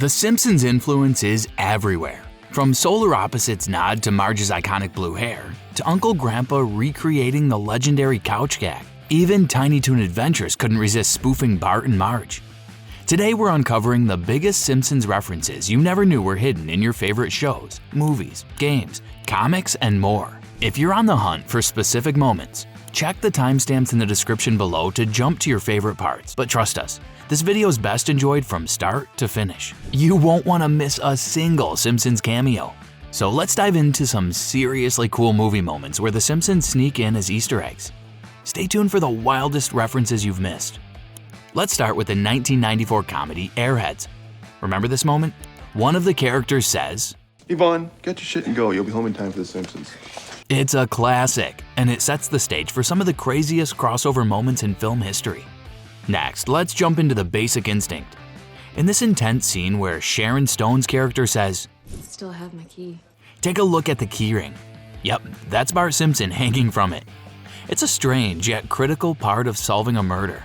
The Simpsons' influence is everywhere. From Solar Opposite's nod to Marge's iconic blue hair, to Uncle Grandpa recreating the legendary couch gag. Even Tiny Toon Adventures couldn't resist spoofing Bart and Marge. Today we're uncovering the biggest Simpsons references you never knew were hidden in your favorite shows, movies, games, comics, and more. If you're on the hunt for specific moments, check the timestamps in the description below to jump to your favorite parts. But trust us, this video is best enjoyed from start to finish. You won't want to miss a single Simpsons cameo. So let's dive into some seriously cool movie moments where the Simpsons sneak in as Easter eggs. Stay tuned for the wildest references you've missed. Let's start with the 1994 comedy Airheads. Remember this moment? One of the characters says, "Yvonne, get your shit and go. You'll be home in time for The Simpsons." It's a classic, and it sets the stage for some of the craziest crossover moments in film history. Next, let's jump into the Basic Instinct. In this intense scene where Sharon Stone's character says, "Still have my key." Take a look at the keyring. Yep, that's Bart Simpson hanging from it. It's a strange yet critical part of solving a murder.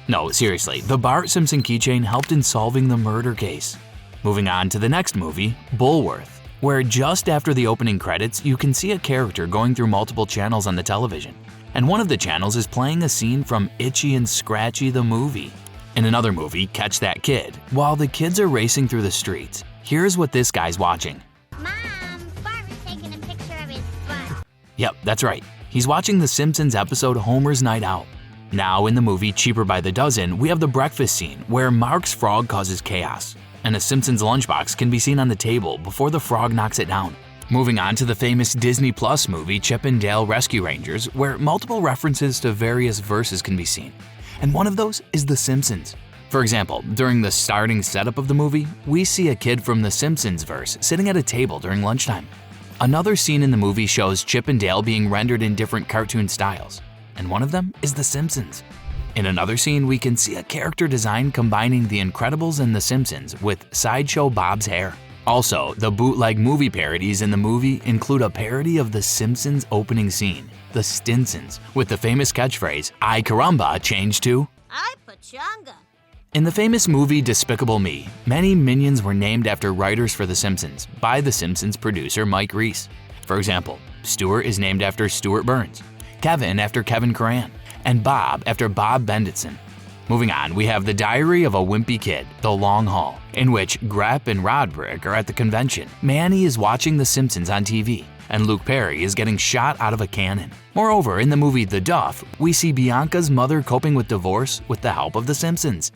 No, seriously, the Bart Simpson keychain helped in solving the murder case. Moving on to the next movie, Bulworth, where just after the opening credits, you can see a character going through multiple channels on the television. And one of the channels is playing a scene from Itchy and Scratchy the movie. In another movie, Catch That Kid, while the kids are racing through the streets, here's what this guy's watching. Mom, Bart is taking a picture of his butt. Yep, that's right. He's watching the Simpsons episode Homer's Night Out. Now in the movie Cheaper by the Dozen, we have the breakfast scene where Mark's frog causes chaos, and a Simpsons lunchbox can be seen on the table before the frog knocks it down. Moving on to the famous Disney Plus movie Chip and Dale Rescue Rangers, where multiple references to various verses can be seen. And one of those is The Simpsons. For example, during the starting setup of the movie, we see a kid from The Simpsons verse sitting at a table during lunchtime. Another scene in the movie shows Chip and Dale being rendered in different cartoon styles, and one of them is The Simpsons. In another scene, we can see a character design combining The Incredibles and The Simpsons with Sideshow Bob's hair. Also, the bootleg movie parodies in the movie include a parody of The Simpsons opening scene, The Stinsons, with the famous catchphrase, "Ay caramba," changed to I pachanga. In the famous movie Despicable Me, many minions were named after writers for The Simpsons by The Simpsons producer Mike Reiss. For example, Stuart is named after Stuart Burns, Kevin after Kevin Coran, and Bob after Bob Benditson. Moving on, we have The Diary of a Wimpy Kid, The Long Haul, in which Grep and Roderick are at the convention. Manny is watching The Simpsons on TV, and Luke Perry is getting shot out of a cannon. Moreover, in the movie The Duff, we see Bianca's mother coping with divorce with the help of The Simpsons.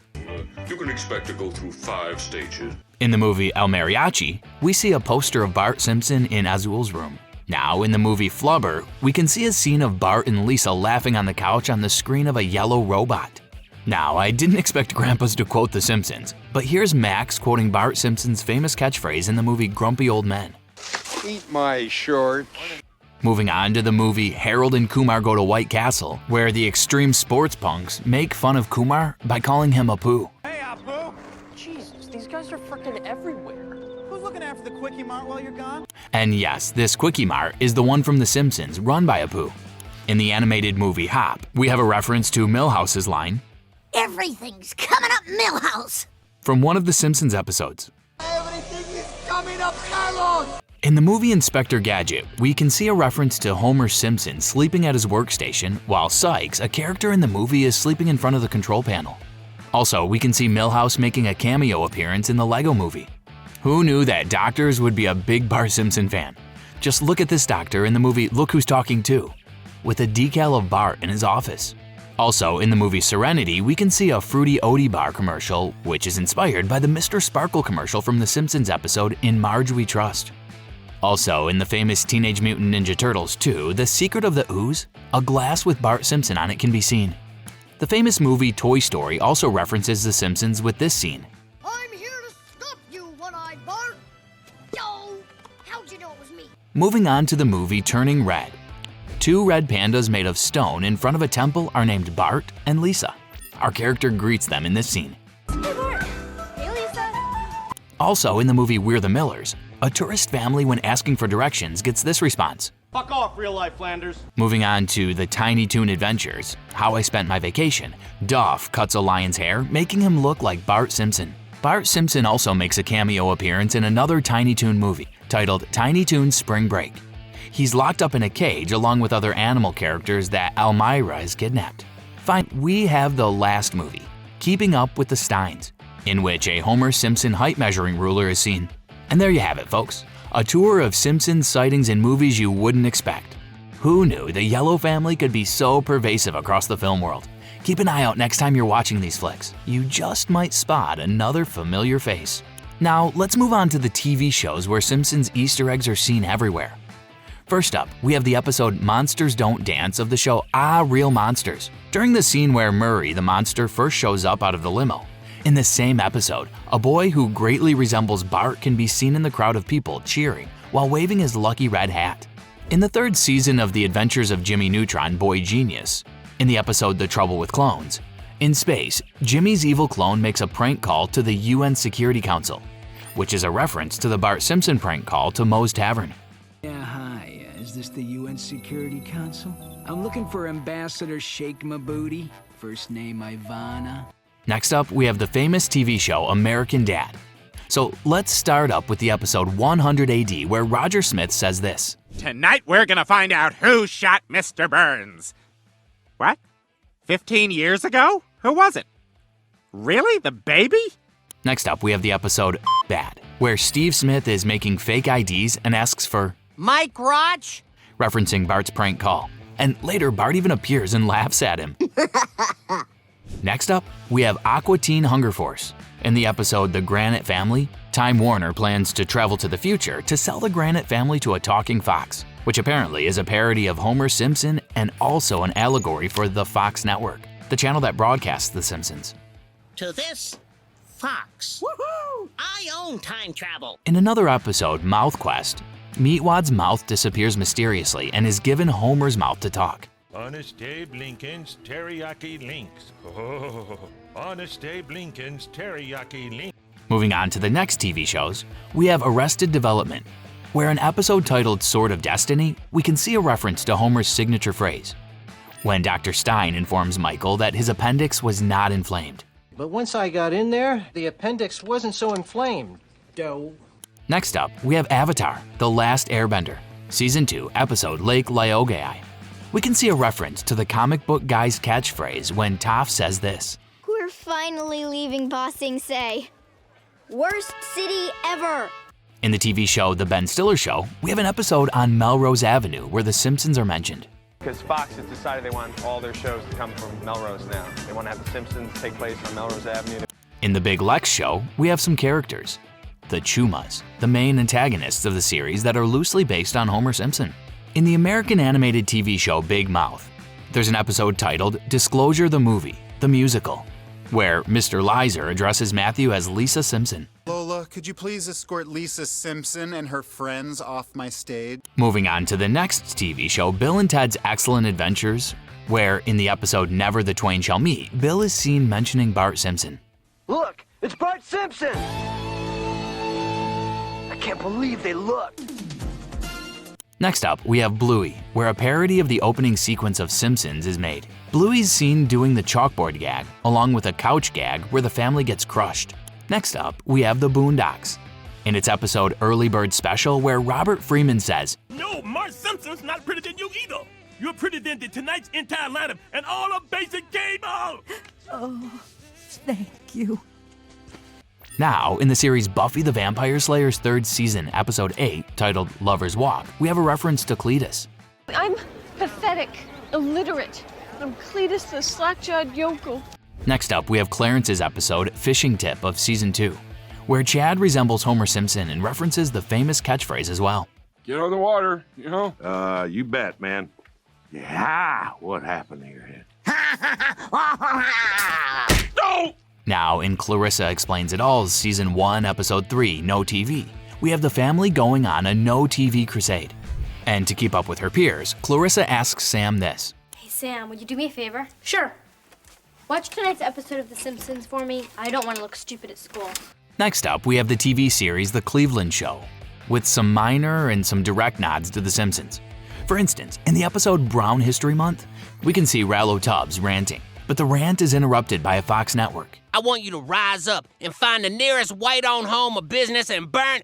You can expect to go through 5 stages. In the movie El Mariachi, we see a poster of Bart Simpson in Azul's room. Now, in the movie Flubber, we can see a scene of Bart and Lisa laughing on the couch on the screen of a yellow robot. Now, I didn't expect grandpas to quote The Simpsons, but here's Max quoting Bart Simpson's famous catchphrase in the movie Grumpy Old Men. "Eat my shorts." Moving on to the movie Harold and Kumar Go to White Castle, where the extreme sports punks make fun of Kumar by calling him Apu. Hey, Apu! Jesus, these guys are freaking everywhere. Who's looking after the Quickie Mart while you're gone? And yes, this Quickie Mart is the one from The Simpsons, run by Apu. In the animated movie Hop, we have a reference to Milhouse's line, Everything's coming up, Millhouse. from one of The Simpsons episodes. Everything is coming up, Carlos! In the movie Inspector Gadget, we can see a reference to Homer Simpson sleeping at his workstation, while Sykes, a character in the movie, is sleeping in front of the control panel. Also, we can see Milhouse making a cameo appearance in the Lego movie. Who knew that doctors would be a big Bart Simpson fan? Just look at this doctor in the movie Look Who's Talking Too, with a decal of Bart in his office. Also, in the movie Serenity, we can see a Fruity Odie bar commercial, which is inspired by the Mr. Sparkle commercial from The Simpsons episode In Marge We Trust. Also, in the famous Teenage Mutant Ninja Turtles 2, The Secret of the Ooze, a glass with Bart Simpson on it can be seen. The famous movie Toy Story also references The Simpsons with this scene. I'm here to stop you, One-Eyed Bart. Yo, how'd you know it was me? Moving on to the movie Turning Red. 2 red pandas made of stone in front of a temple are named Bart and Lisa. Our character greets them in this scene. Hey, Bart. Hey, Lisa. Also, in the movie We're the Millers, a tourist family when asking for directions gets this response. Fuck off, real life Flanders. Moving on to the Tiny Toon Adventures, How I Spent My Vacation, Duff cuts a lion's hair, making him look like Bart Simpson. Bart Simpson also makes a cameo appearance in another Tiny Toon movie titled Tiny Toon Spring Break. He's locked up in a cage along with other animal characters that Elmira has kidnapped. Fine, we have the last movie, Keeping Up with the Steins, in which a Homer Simpson height measuring ruler is seen. And there you have it, folks. A tour of Simpsons sightings in movies you wouldn't expect. Who knew the Yellow family could be so pervasive across the film world? Keep an eye out next time you're watching these flicks. You just might spot another familiar face. Now, let's move on to the TV shows where Simpsons Easter eggs are seen everywhere. First up, we have the episode Monsters Don't Dance of the show Ah, Real Monsters. During the scene where Murray the monster first shows up out of the limo. In the same episode, a boy who greatly resembles Bart can be seen in the crowd of people cheering while waving his lucky red hat. In the third season of The Adventures of Jimmy Neutron, Boy Genius, in the episode The Trouble with Clones, in space, Jimmy's evil clone makes a prank call to the UN Security Council, which is a reference to the Bart Simpson prank call to Moe's Tavern. Yeah, hi. Is this the UN Security Council? I'm looking for Ambassador Shake My Booty. First name Ivana. Next up, we have the famous TV show American Dad. So let's start up with the episode 100 AD where Roger Smith says this. Tonight we're gonna find out who shot Mr. Burns. What? 15 years ago? Who was it? Really? The baby? Next up, we have the episode Bad, where Steve Smith is making fake IDs and asks for Mike Roch, referencing Bart's prank call. And later, Bart even appears and laughs at him. Next up, we have Aqua Teen Hunger Force. In the episode The Granite Family, Time Warner plans to travel to the future to sell the Granite family to a talking fox, which apparently is a parody of Homer Simpson and also an allegory for the Fox Network, the channel that broadcasts The Simpsons. To this fox. Woohoo! I own time travel. In another episode, Mouth Quest, Meatwad's mouth disappears mysteriously and is given Homer's mouth to talk. Honest Abe Lincoln's Teriyaki Links. Oh, Honest Abe Lincoln's Teriyaki Links. Moving on to the next TV shows, we have Arrested Development, where in an episode titled Sword of Destiny, we can see a reference to Homer's signature phrase, when Dr. Stein informs Michael that his appendix was not inflamed. But once I got in there, the appendix wasn't so inflamed. Dough. Next up, we have Avatar, The Last Airbender, Season 2, episode Lake Laogai. We can see a reference to the comic book guy's catchphrase when Toph says this. We're finally leaving Ba Sing Se. Worst city ever. In the TV show The Ben Stiller Show, we have an episode on Melrose Avenue where The Simpsons are mentioned. Because Fox has decided they want all their shows to come from Melrose now. They want to have The Simpsons take place on Melrose Avenue. In the Big Lex Show, we have some characters. The Chumas, the main antagonists of the series that are loosely based on Homer Simpson. In the American animated TV show Big Mouth, there's an episode titled Disclosure the Movie, the Musical, where Mr. Lizer addresses Matthew as Lisa Simpson. Lola, could you please escort Lisa Simpson and her friends off my stage? Moving on to the next TV show, Bill and Ted's Excellent Adventures, where in the episode Never the Twain Shall Meet, Bill is seen mentioning Bart Simpson. Look, it's Bart Simpson! I can't believe they looked. Next up, we have Bluey, where a parody of the opening sequence of Simpsons is made. Bluey's seen doing the chalkboard gag, along with a couch gag where the family gets crushed. Next up, we have the Boondocks. In its episode Early Bird Special, where Robert Freeman says, No, Marge Simpson's not prettier than you either. You're prettier than tonight's entire lineup and all of basic cable. Oh, thank you. Now, in the series Buffy the Vampire Slayer's 3rd season, episode 8, titled Lover's Walk, we have a reference to Cletus. I'm pathetic, illiterate. I'm Cletus the slack-jawed yokel. Next up, we have Clarence's episode Fishing Tip of season 2, where Chad resembles Homer Simpson and references the famous catchphrase as well. Get on the water, you know? You bet, man. Yeah, what happened to your head? No! Now, in Clarissa Explains It All's Season 1, Episode 3, No TV, we have the family going on a no TV crusade. And to keep up with her peers, Clarissa asks Sam this. Hey Sam, would you do me a favor? Sure. Watch tonight's episode of The Simpsons for me. I don't want to look stupid at school. Next up, we have the TV series The Cleveland Show, with some minor and some direct nods to The Simpsons. For instance, in the episode Brown History Month, we can see Rallo Tubbs ranting, but the rant is interrupted by a Fox network. I want you to rise up and find the nearest white-owned home or business and burn.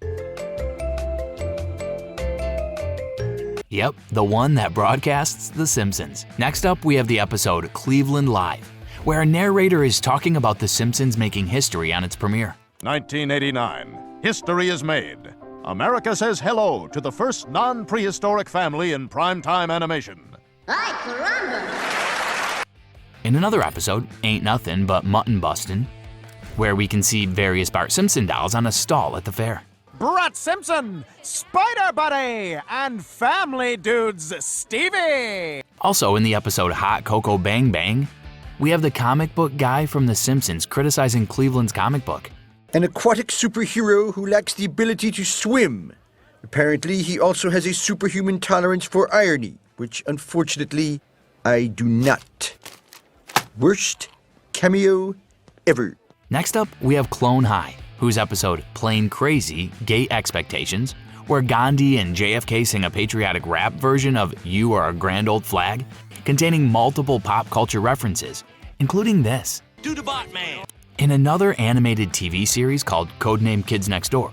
Yep, the one that broadcasts The Simpsons. Next up, we have the episode Cleveland Live, where a narrator is talking about The Simpsons making history on its premiere. 1989. History is made. America says hello to the first non-prehistoric family in primetime animation. Ay, caramba! In another episode, Ain't Nothing But Mutton Bustin', where we can see various Bart Simpson dolls on a stall at the fair. Bart Simpson, Spider Buddy, and Family Dudes Stevie! Also in the episode Hot Cocoa Bang Bang, we have the comic book guy from The Simpsons criticizing Cleveland's comic book. An aquatic superhero who lacks the ability to swim. Apparently, he also has a superhuman tolerance for irony, which unfortunately, I do not. Worst cameo ever. Next up, we have Clone High, whose episode Plain Crazy, Gay Expectations, where Gandhi and JFK sing a patriotic rap version of You Are a Grand Old Flag, containing multiple pop culture references, including this. Do the bot man. In another animated TV series called Codename Kids Next Door,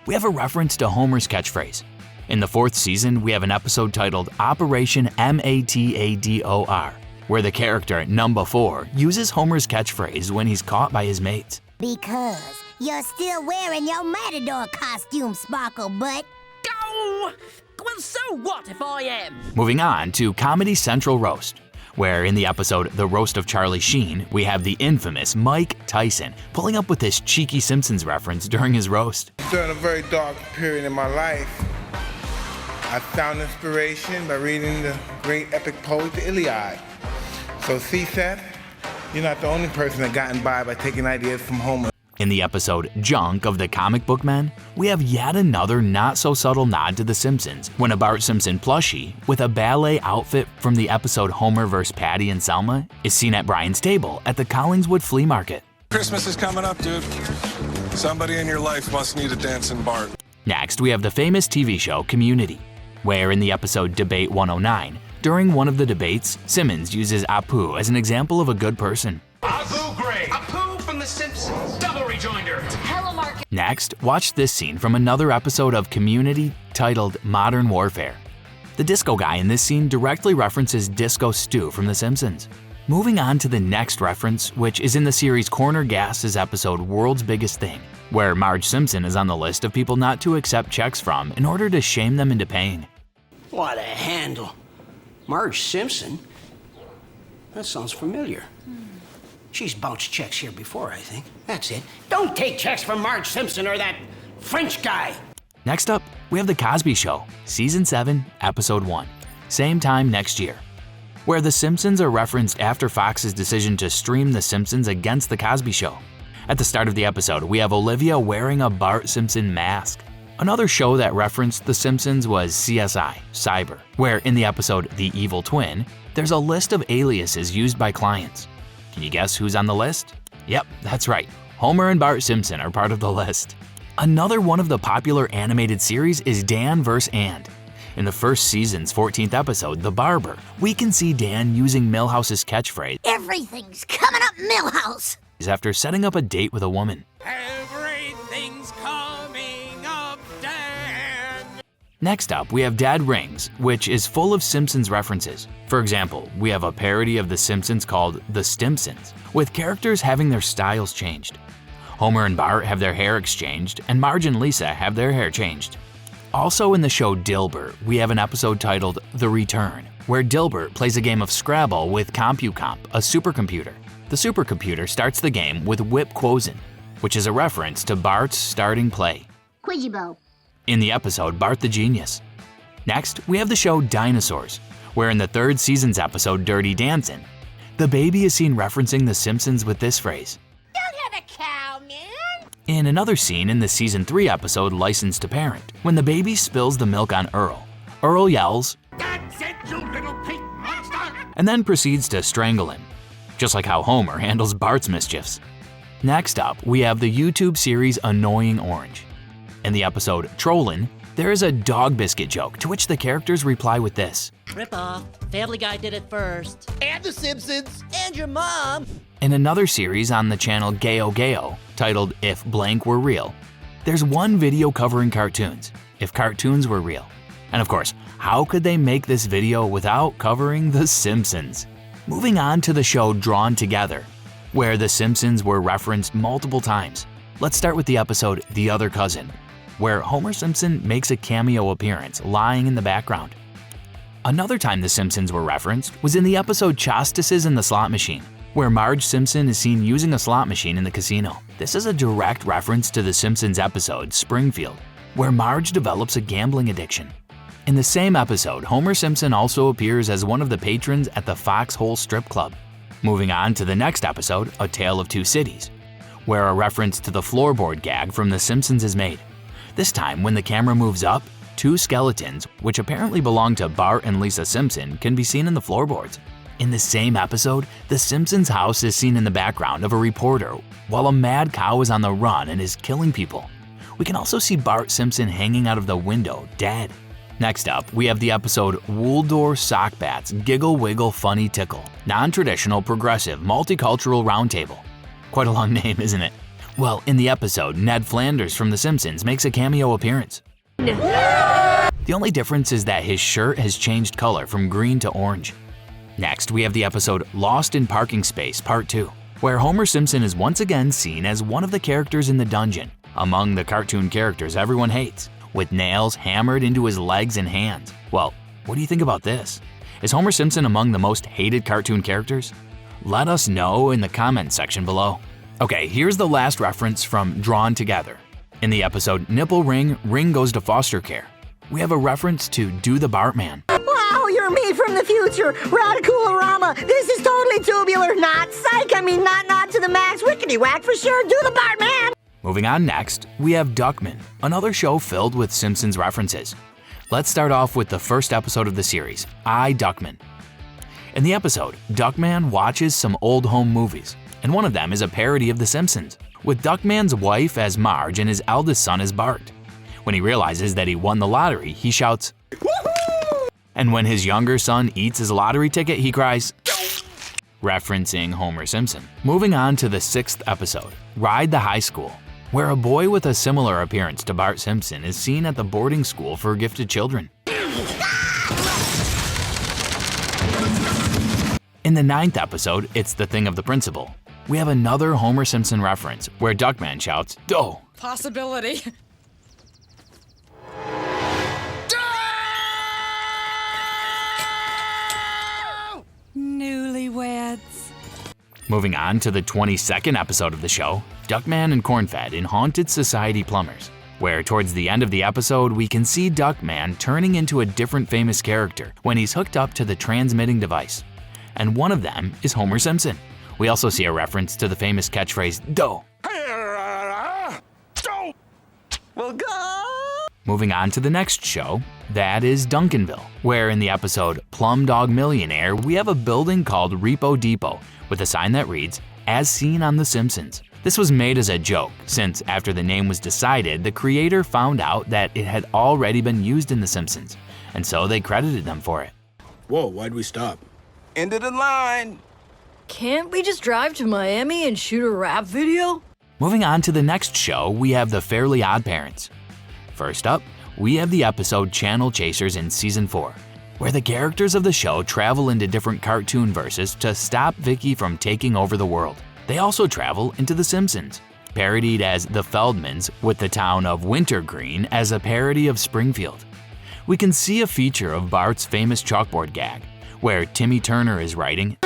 we have a reference to Homer's catchphrase. In the 4th season, we have an episode titled Operation MATADOR, where the character Number 4 uses Homer's catchphrase when he's caught by his mates. Because you're still wearing your Matador costume, Sparkle Butt. Go! Well, so what if I am? Moving on to Comedy Central Roast, where in the episode The Roast of Charlie Sheen, we have the infamous Mike Tyson pulling up with this cheeky Simpsons reference during his roast. During a very dark period in my life, I found inspiration by reading the great epic poet, the Iliad. So see, Seth, you're not the only person that gotten by taking ideas from Homer. In the episode Junk of the Comic Book Men, we have yet another not-so-subtle nod to The Simpsons when a Bart Simpson plushie with a ballet outfit from the episode Homer vs. Patty and Selma is seen at Brian's table at the Collingswood Flea Market. Christmas is coming up, dude. Somebody in your life must need a dancing Bart. Next, we have the famous TV show Community, where in the episode Debate 109, during one of the debates, Simmons uses Apu as an example of a good person. Apu Gray! Apu from The Simpsons! Double rejoinder! Telemarket! Next, watch this scene from another episode of Community titled Modern Warfare. The disco guy in this scene directly references Disco Stew from The Simpsons. Moving on to the next reference, which is in the series Corner Gas's episode World's Biggest Thing, where Marge Simpson is on the list of people not to accept checks from in order to shame them into paying. What a handle. Marge Simpson? That sounds familiar. She's bounced checks here before, I think. That's it. Don't take checks from Marge Simpson or that French guy. Next up, we have The Cosby Show, Season 7, Episode 1, same time next year, where The Simpsons are referenced after Fox's decision to stream The Simpsons against The Cosby Show. At the start of the episode, we have Olivia wearing a Bart Simpson mask. Another show that referenced The Simpsons was CSI, Cyber, where in the episode The Evil Twin, there's a list of aliases used by clients. Can you guess who's on the list? Yep, that's right. Homer and Bart Simpson are part of the list. Another one of the popular animated series is Dan vs. And. In the first season's 14th episode, The Barber, we can see Dan using Milhouse's catchphrase, Everything's coming up, Millhouse! after setting up a date with a woman. Everything's coming up, Dan! Next up, we have Dead Rings, which is full of Simpsons references. For example, we have a parody of The Simpsons called The Stimpsons, with characters having their styles changed. Homer and Bart have their hair exchanged, and Marge and Lisa have their hair changed. Also in the show Dilbert, we have an episode titled The Return, where Dilbert plays a game of Scrabble with CompuComp, a supercomputer. The supercomputer starts the game with Whip Quozen, which is a reference to Bart's starting play. Quigibo. In the episode Bart the Genius. Next, we have the show Dinosaurs, where in the 3rd season's episode Dirty Dancing, the baby is seen referencing The Simpsons with this phrase. Don't have a cow, man! In another scene in the season 3 episode Licensed to Parent, when the baby spills the milk on Earl, Earl yells, That's it, you little pink monster! and then proceeds to strangle him, just like how Homer handles Bart's mischiefs. Next up, we have the YouTube series Annoying Orange. In the episode Trollin', There is a dog biscuit joke to which the characters reply with this. Rip off. Family Guy did it first. And The Simpsons. And your mom. In another series on the channel Gayo Gayo, titled If Blank Were Real, there's one video covering cartoons, if cartoons were real. And of course, how could they make this video without covering The Simpsons? Moving on to the show Drawn Together, where The Simpsons were referenced multiple times. Let's start with the episode The Other Cousin, where Homer Simpson makes a cameo appearance lying in the background. Another time The Simpsons were referenced was in the episode Chastices in the Slot Machine, where Marge Simpson is seen using a slot machine in the casino. This is a direct reference to The Simpsons episode Springfield, where Marge develops a gambling addiction. In the same episode, Homer Simpson also appears as one of the patrons at the Foxhole Strip Club. Moving on to the next episode, A Tale of Two Cities, where a reference to the floorboard gag from The Simpsons is made. This time, when the camera moves up, two skeletons, which apparently belong to Bart and Lisa Simpson, can be seen in the floorboards. In the same episode, The Simpsons' house is seen in the background of a reporter while a mad cow is on the run and is killing people. We can also see Bart Simpson hanging out of the window, dead. Next up, we have the episode Wooldor Sockbats Giggle Wiggle Funny Tickle, Non-Traditional Progressive Multicultural Roundtable. Quite a long name, isn't it? Well, in the episode, Ned Flanders from The Simpsons makes a cameo appearance. The only difference is that his shirt has changed color from green to orange. Next, we have the episode Lost in Parking Space Part 2, where Homer Simpson is once again seen as one of the characters in the dungeon, among the cartoon characters everyone hates, with nails hammered into his legs and hands. Well, what do you think about this? Is Homer Simpson among the most hated cartoon characters? Let us know in the comments section below. Okay, here's the last reference from Drawn Together. In the episode Nipple Ring, Ring Goes to Foster Care, we have a reference to Do the Bartman. Wow, you're me from the future. Radical-orama. This is totally tubular. Not psych. I mean, not to the max. Wickety-whack for sure. Do the Bartman. Moving on next, we have Duckman, another show filled with Simpsons references. Let's start off with the first episode of the series, I, Duckman. In the episode, Duckman watches some old home movies, and one of them is a parody of The Simpsons, with Duckman's wife as Marge and his eldest son as Bart. When he realizes that he won the lottery, he shouts, "Woohoo!" And when his younger son eats his lottery ticket, he cries, referencing Homer Simpson. Moving on to the sixth episode, Ride the High School, where a boy with a similar appearance to Bart Simpson is seen at the boarding school for gifted children. In the ninth episode, It's the Thing of the Principal, we have another Homer Simpson reference where Duckman shouts, "Doh!" Possibility. Newlyweds. Moving on to the 22nd episode of the show, Duckman and Cornfed in Haunted Society Plumbers, where towards the end of the episode we can see Duckman turning into a different famous character when he's hooked up to the transmitting device. And one of them is Homer Simpson. We also see a reference to the famous catchphrase, "Doh!" Well, go! Moving on to the next show, that is Duncanville, where in the episode Plum Dog Millionaire we have a building called Repo Depot with a sign that reads, "As seen on The Simpsons." This was made as a joke, since after the name was decided, the creator found out that it had already been used in The Simpsons, and so they credited them for it. Whoa, why'd we stop? End of the line. Can't we just drive to Miami and shoot a rap video? Moving on to the next show, we have The Fairly Odd Parents. First up, we have the episode Channel Chasers in Season 4, where the characters of the show travel into different cartoon verses to stop Vicky from taking over the world. They also travel into The Simpsons, parodied as The Feldmans, with the town of Wintergreen as a parody of Springfield. We can see a feature of Bart's famous chalkboard gag, where Timmy Turner is writing,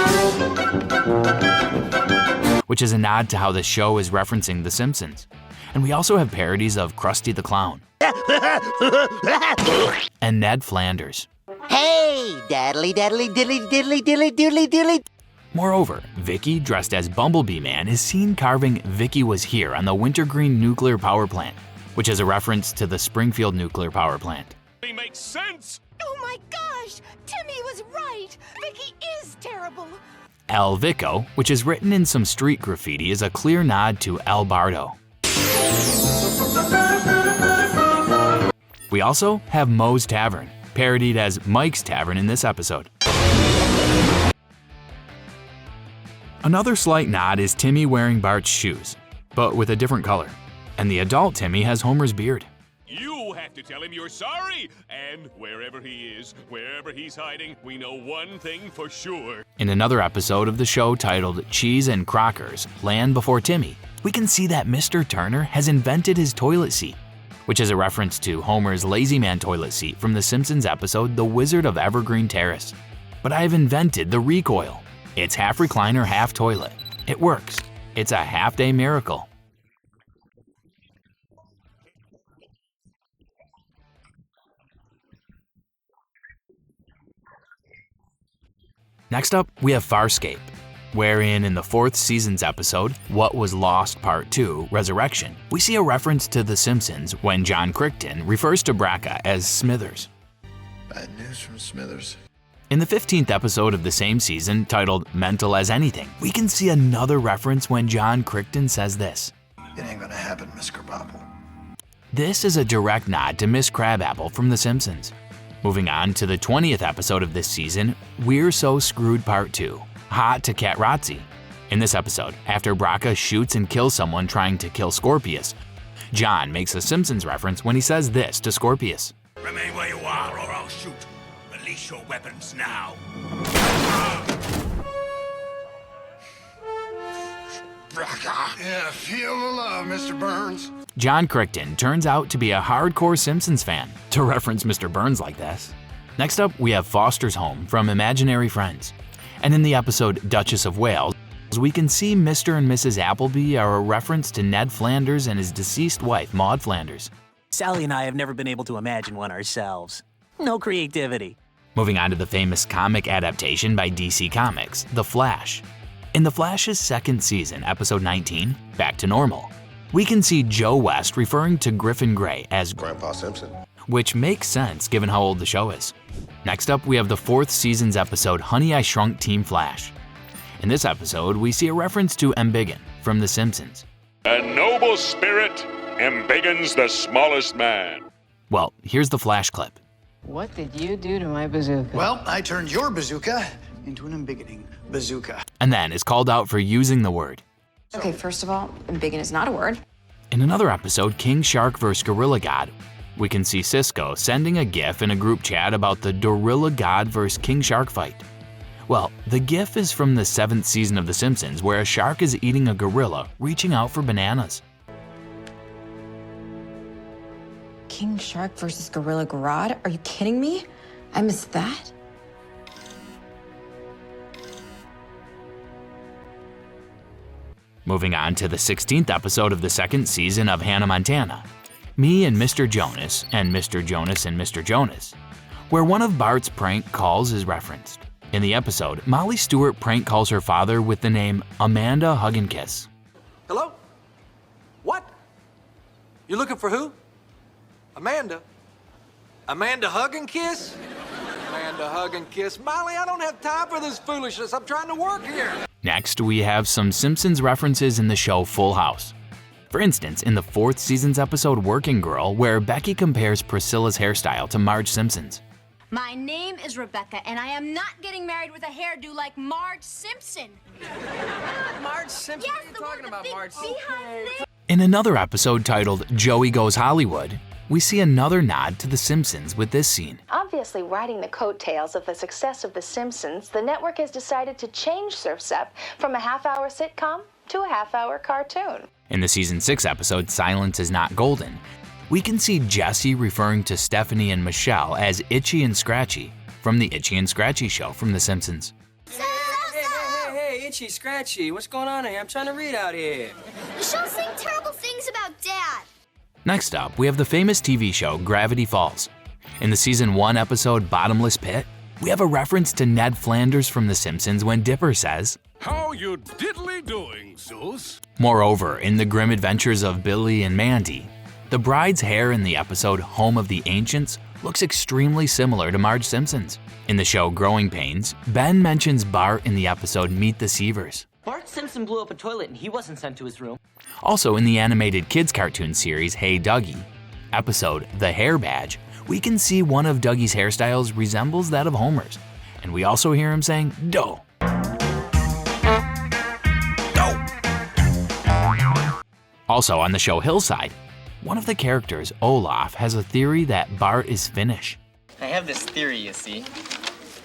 which is a nod to how the show is referencing The Simpsons. And we also have parodies of Krusty the Clown and Ned Flanders. Hey, daddly daddly diddly diddly diddly doodly doodly. Moreover, Vicky, dressed as Bumblebee Man, is seen carving "Vicky was here" on the Wintergreen nuclear power plant, which is a reference to the Springfield nuclear power plant. It makes sense. Oh my gosh! Timmy was right! Vicky is terrible! El Vico, which is written in some street graffiti, is a clear nod to El Bardo. We also have Moe's Tavern, parodied as Mike's Tavern in this episode. Another slight nod is Timmy wearing Bart's shoes, but with a different color. And the adult Timmy has Homer's beard. You have to tell him you're sorry. And wherever he is, wherever he's hiding, we know one thing for sure. In another episode of the show titled Cheese and Crockers, Land Before Timmy, we can see that Mr. Turner has invented his toilet seat, which is a reference to Homer's Lazy Man toilet seat from The Simpsons episode The Wizard of Evergreen Terrace. But I have invented the recoil. It's half recliner, half toilet. It works. It's a half-day miracle. Next up, we have Farscape, wherein in the 4th season's episode, What Was Lost Part 2, Resurrection, we see a reference to The Simpsons when John Crichton refers to Braca as Smithers. Bad news from Smithers. In the 15th episode of the same season, titled Mental as Anything, we can see another reference when John Crichton says this. It ain't gonna happen, Miss Crabapple. This is a direct nod to Miss Crabapple from The Simpsons. Moving on to the 20th episode of this season, We're So Screwed Part 2, Hot to Cat Razzie. In this episode, after Braca shoots and kills someone trying to kill Scorpius, John makes a Simpsons reference when he says this to Scorpius. Remain where you are or I'll shoot. Release your weapons now. Braca. Yeah, feel the love, Mr. Burns. John Crichton turns out to be a hardcore Simpsons fan, to reference Mr. Burns like this. Next up, we have Foster's Home from Imaginary Friends. And in the episode Duchess of Wales, we can see Mr. and Mrs. Appleby are a reference to Ned Flanders and his deceased wife, Maud Flanders. Sally and I have never been able to imagine one ourselves. No creativity. Moving on to the famous comic adaptation by DC Comics, The Flash. In The Flash's 2nd season, episode 19, Back to Normal, we can see Joe West referring to Griffin Gray as Grandpa Simpson, which makes sense given how old the show is. Next up, we have the 4th season's episode Honey, I Shrunk Team Flash. In this episode, we see a reference to Embiggen from The Simpsons. A noble spirit embiggens the smallest man. Well, here's the Flash clip. What did you do to my bazooka? Well, I turned your bazooka into an embiggening bazooka. And then is called out for using the word. Okay, first of all, embiggen is not a word. In another episode, King Shark vs. Gorilla God, we can see Cisco sending a GIF in a group chat about the Gorilla God vs. King Shark fight. Well, the GIF is from the 7th season of The Simpsons, where a shark is eating a gorilla, reaching out for bananas. King Shark versus Gorilla Grodd? Are you kidding me? I missed that? Moving on to the 16th episode of the 2nd season of Hannah Montana, Me and Mr. Jonas and Mr. Jonas and Mr. Jonas, where one of Bart's prank calls is referenced. In the episode, Molly Stewart prank calls her father with the name Amanda Hug and Kiss. Hello? What? You're looking for who? Amanda. Amanda Hug and Kiss? Amanda Hug and Kiss. Molly, I don't have time for this foolishness. I'm trying to work here. Next, we have some Simpsons references in the show Full House. For instance, in the 4th season's episode Working Girl, where Becky compares Priscilla's hairstyle to Marge Simpson's. My name is Rebecca, and I am not getting married with a hairdo like Marge Simpson. Marge Simpson? Yes, what are you talking about, Marge Simpson? In another episode titled Joey Goes Hollywood, we see another nod to The Simpsons with this scene. Obviously riding the coattails of the success of The Simpsons, the network has decided to change Surf's Up from a half-hour sitcom to a half-hour cartoon. In the season 6 episode Silence is Not Golden, we can see Jesse referring to Stephanie and Michelle as Itchy and Scratchy from the Itchy and Scratchy show from The Simpsons. Hey, Itchy, Scratchy, what's going on here? I'm trying to read out here. Michelle's saying terrible things about Dad. Next up, we have the famous TV show Gravity Falls. In the season 1 episode Bottomless Pit, we have a reference to Ned Flanders from The Simpsons when Dipper says, How you diddly doing, Zeus? Moreover, in the grim adventures of Billy and Mandy, the bride's hair in the episode Home of the Ancients looks extremely similar to Marge Simpson's. In the show Growing Pains, Ben mentions Bart in the episode Meet the Seavers. Bart Simpson blew up a toilet and he wasn't sent to his room. Also in the animated kids cartoon series Hey Dougie, episode The Hair Badge, we can see one of Dougie's hairstyles resembles that of Homer's, and we also hear him saying, "Dough." Also on the show Hillside, one of the characters, Olaf, has a theory that Bart is Finnish. I have this theory, you see.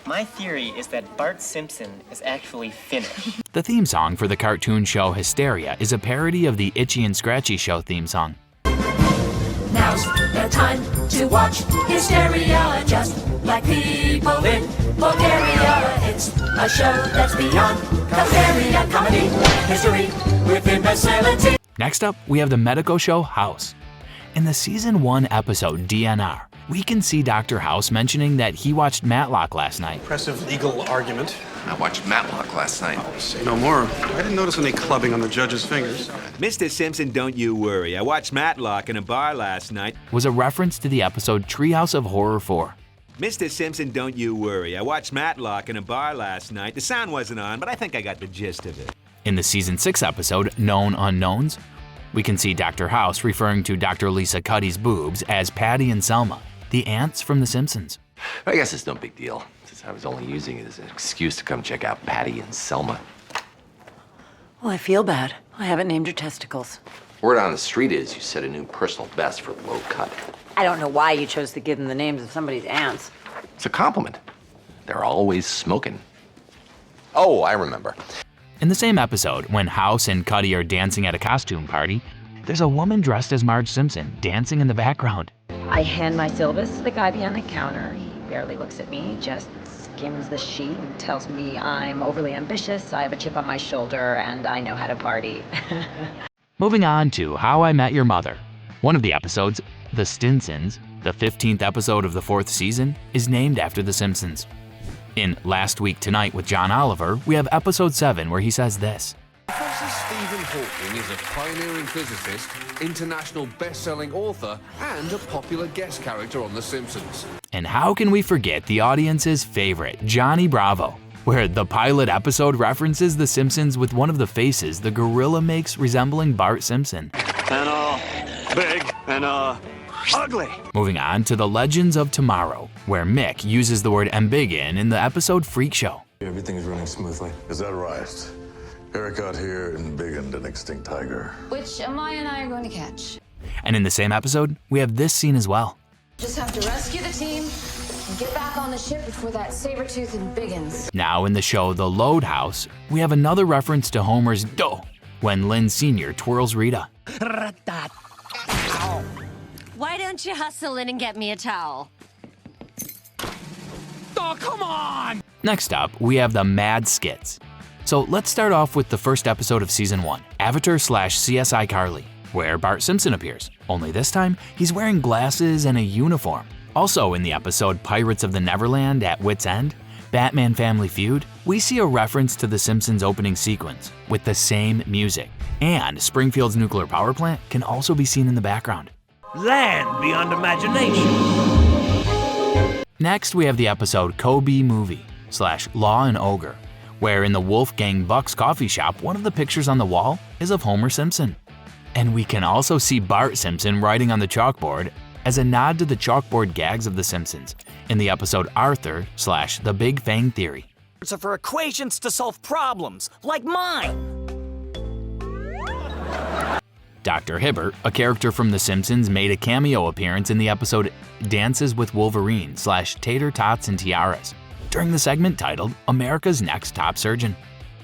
My theory is that Bart Simpson is actually Finnish. The theme song for the cartoon show Hysteria is a parody of the Itchy and Scratchy Show theme song. Now's the time to watch Hysteria, just like people in Bulgaria. It's a show that's beyond Bulgaria comedy, history with imbecility. Next up, we have the Medico show House. In the season 1 episode DNR, we can see Dr. House mentioning that he watched Matlock last night. Impressive legal argument. I watched Matlock last night. Say no more. I didn't notice any clubbing on the judge's fingers. Mr. Simpson, don't you worry. I watched Matlock in a bar last night. Was a reference to the episode Treehouse of Horror 4. Mr. Simpson, don't you worry. I watched Matlock in a bar last night. The sound wasn't on, but I think I got the gist of it. In the season 6 episode Known Unknowns, we can see Dr. House referring to Dr. Lisa Cuddy's boobs as Patty and Selma, the aunts from The Simpsons. I guess it's no big deal, since I was only using it as an excuse to come check out Patty and Selma. Well, I feel bad. I haven't named your testicles. Word on the street is you set a new personal best for low cut. I don't know why you chose to give them the names of somebody's aunts. It's a compliment. They're always smoking. Oh, I remember. In the same episode, when House and Cuddy are dancing at a costume party, there's a woman dressed as Marge Simpson dancing in the background. I hand my syllabus to the guy behind the counter. He barely looks at me, just skims the sheet and tells me I'm overly ambitious, I have a chip on my shoulder, and I know how to party. Moving on to How I Met Your Mother. One of the episodes, The Stinsons, the 15th episode of the 4th season, is named after The Simpsons. In Last Week Tonight with John Oliver, we have episode 7 where he says this. Professor Stephen Hawking is a pioneering physicist, international best-selling author, and a popular guest character on The Simpsons. And how can we forget the audience's favorite, Johnny Bravo, where the pilot episode references The Simpsons with one of the faces the gorilla makes resembling Bart Simpson. And big and ugly. Moving on to The Legends of Tomorrow, where Mick uses the word embiggen in the episode Freak Show. Everything's running smoothly. Is that right? Eric out here embiggened an extinct tiger. Which Amaya and I are going to catch. And in the same episode, we have this scene as well. Just have to rescue the team and get back on the ship before that saber-tooth embiggens. Now in the show The Load House, we have another reference to Homer's dough when Lynn Sr. twirls Rita. Why don't you hustle in and get me a towel? Oh, come on! Next up, we have the Mad Skits. So let's start off with the first episode of season 1, Avatar/CSI Carly, where Bart Simpson appears. Only this time, he's wearing glasses and a uniform. Also in the episode Pirates of the Neverland at Wit's End, Batman Family Feud, we see a reference to The Simpsons opening sequence with the same music. And Springfield's nuclear power plant can also be seen in the background. Land beyond imagination. Next, we have the episode Kobe Movie/Law and Ogre, where in the Wolfgang Buck's coffee shop, one of the pictures on the wall is of Homer Simpson. And we can also see Bart Simpson writing on the chalkboard as a nod to the chalkboard gags of The Simpsons in the episode Arthur/The Big Fang Theory. So for equations to solve problems, like mine. Dr. Hibbert, a character from The Simpsons, made a cameo appearance in the episode Dances with Wolverine/Tater Tots and Tiaras during the segment titled America's Next Top Surgeon.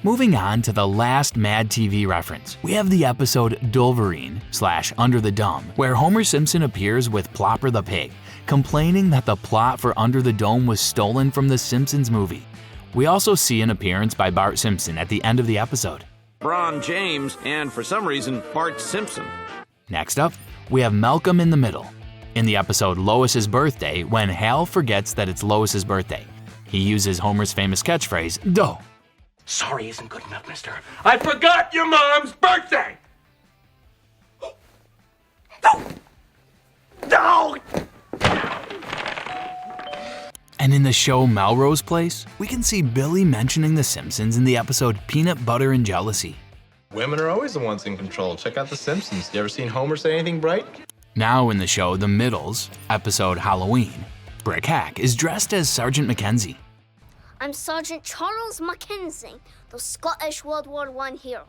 Moving on to the last Mad TV reference, we have the episode Dulverine/Under the Dome, where Homer Simpson appears with Plopper the Pig, complaining that the plot for Under the Dome was stolen from the Simpsons movie. We also see an appearance by Bart Simpson at the end of the episode. Bron James, and for some reason, Bart Simpson. Next up, we have Malcolm in the Middle. In the episode Lois's Birthday, when Hal forgets that it's Lois's birthday, he uses Homer's famous catchphrase, "Dough." Sorry isn't good enough, mister. I forgot your mom's birthday! No! And in the show Melrose Place, we can see Billy mentioning The Simpsons in the episode Peanut Butter and Jealousy. Women are always the ones in control. Check out The Simpsons. You ever seen Homer say anything bright? Now in the show The Middles, episode Halloween, Brick Hack is dressed as Sergeant Mackenzie. I'm Sergeant Charles Mackenzie, the Scottish World War I hero.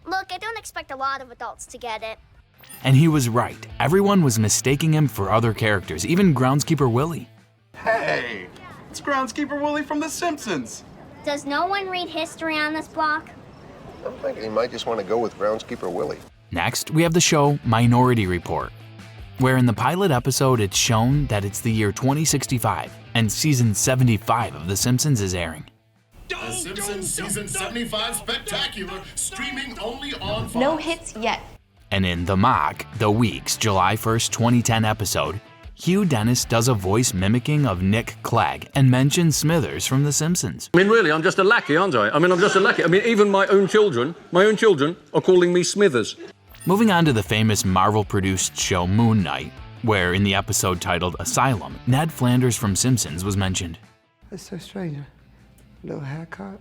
Look, I don't expect a lot of adults to get it. And he was right. Everyone was mistaking him for other characters, even Groundskeeper Willie. Hey, it's Groundskeeper Willie from The Simpsons. Does no one read history on this block? I'm thinking he might just want to go with Groundskeeper Willie. Next, we have the show Minority Report, where in the pilot episode it's shown that it's the year 2065 and season 75 of The Simpsons is airing. The Simpsons Season 75 Spectacular, streaming only on Fox. No hits yet. And in The Mock, the week's July 1st, 2010 episode, Hugh Dennis does a voice mimicking of Nick Clegg and mentions Smithers from The Simpsons. I mean, really, I'm just a lackey, aren't I? I'm just a lackey. I mean, even my own children are calling me Smithers. Moving on to the famous Marvel-produced show Moon Knight, where in the episode titled Asylum, Ned Flanders from Simpsons was mentioned. That's so strange. Little haircut,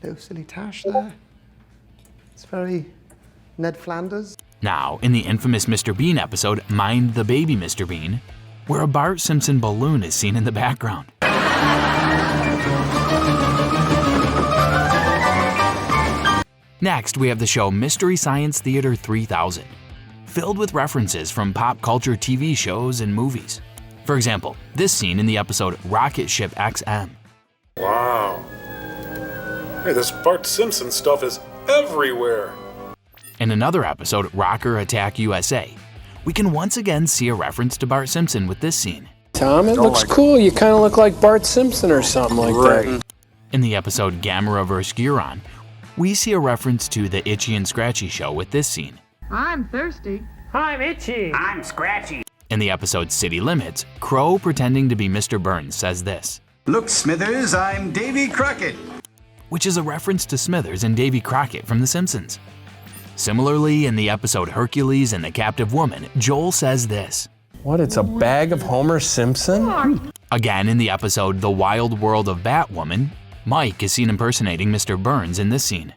little silly tash there. It's very Ned Flanders. Now, in the infamous Mr. Bean episode Mind the Baby Mr. Bean, where a Bart Simpson balloon is seen in the background. Next, we have the show Mystery Science Theater 3000, filled with references from pop culture TV shows and movies. For example, this scene in the episode Rocket Ship XM. Wow. Hey, this Bart Simpson stuff is everywhere. In another episode, Rocker Attack USA, we can once again see a reference to Bart Simpson with this scene. Tom, it looks cool. You kind of look like Bart Simpson or something like that. In the episode Gamera vs. Guron, we see a reference to the Itchy and Scratchy show with this scene. I'm thirsty. I'm itchy. I'm scratchy. In the episode City Limits, Crow pretending to be Mr. Burns says this. Look, Smithers, I'm Davy Crockett. Which is a reference to Smithers and Davy Crockett from The Simpsons. Similarly, in the episode Hercules and the Captive Woman, Joel says this. What, it's a bag of Homer Simpson? Again, in the episode The Wild World of Batwoman, Mike is seen impersonating Mr. Burns in this scene.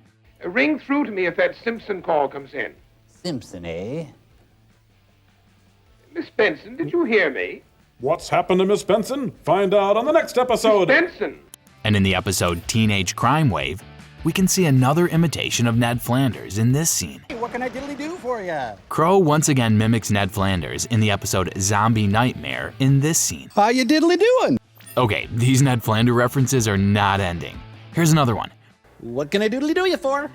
Ring through to me if that Simpson call comes in. Simpson, eh? Miss Benson, did you hear me? What's happened to Miss Benson? Find out on the next episode. Miss Benson! And in the episode Teenage Crime Wave, we can see another imitation of Ned Flanders in this scene. Hey, what can I diddly do for ya? Crow once again mimics Ned Flanders in the episode Zombie Nightmare in this scene. How you diddly doing? Okay, these Ned Flanders references are not ending. Here's another one. What can I diddly do you for?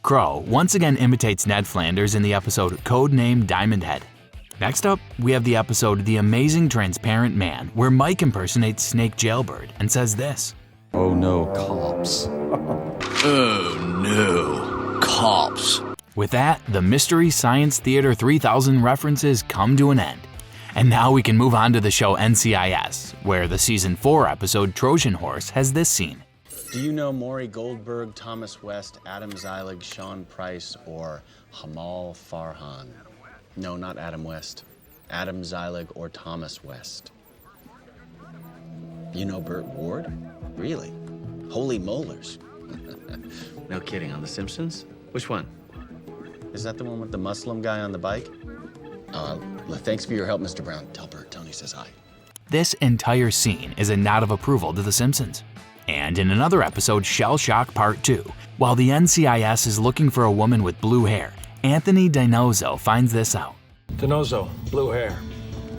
Crow once again imitates Ned Flanders in the episode Codename Diamond Head. Next up, we have the episode The Amazing Transparent Man, where Mike impersonates Snake Jailbird and says this. Oh no, cops. Oh no, cops. With that, the Mystery Science Theater 3000 references come to an end. And now we can move on to the show NCIS, where the season 4 episode Trojan Horse has this scene. Do you know Maury Goldberg, Thomas West, Adam Zeilig, Sean Price, or Hamal Farhan? No, not Adam West. Adam Zeilig or Thomas West. You know Burt Ward? Really? Holy molars. No kidding, on The Simpsons? Which one? Is that the one with the Muslim guy on the bike? Thanks for your help, Mr. Brown. Tell Bert Tony says hi. This entire scene is a nod of approval to The Simpsons. And in another episode, Shell Shock Part 2, while the NCIS is looking for a woman with blue hair, Anthony Dinozo finds this out. Dinozo, blue hair.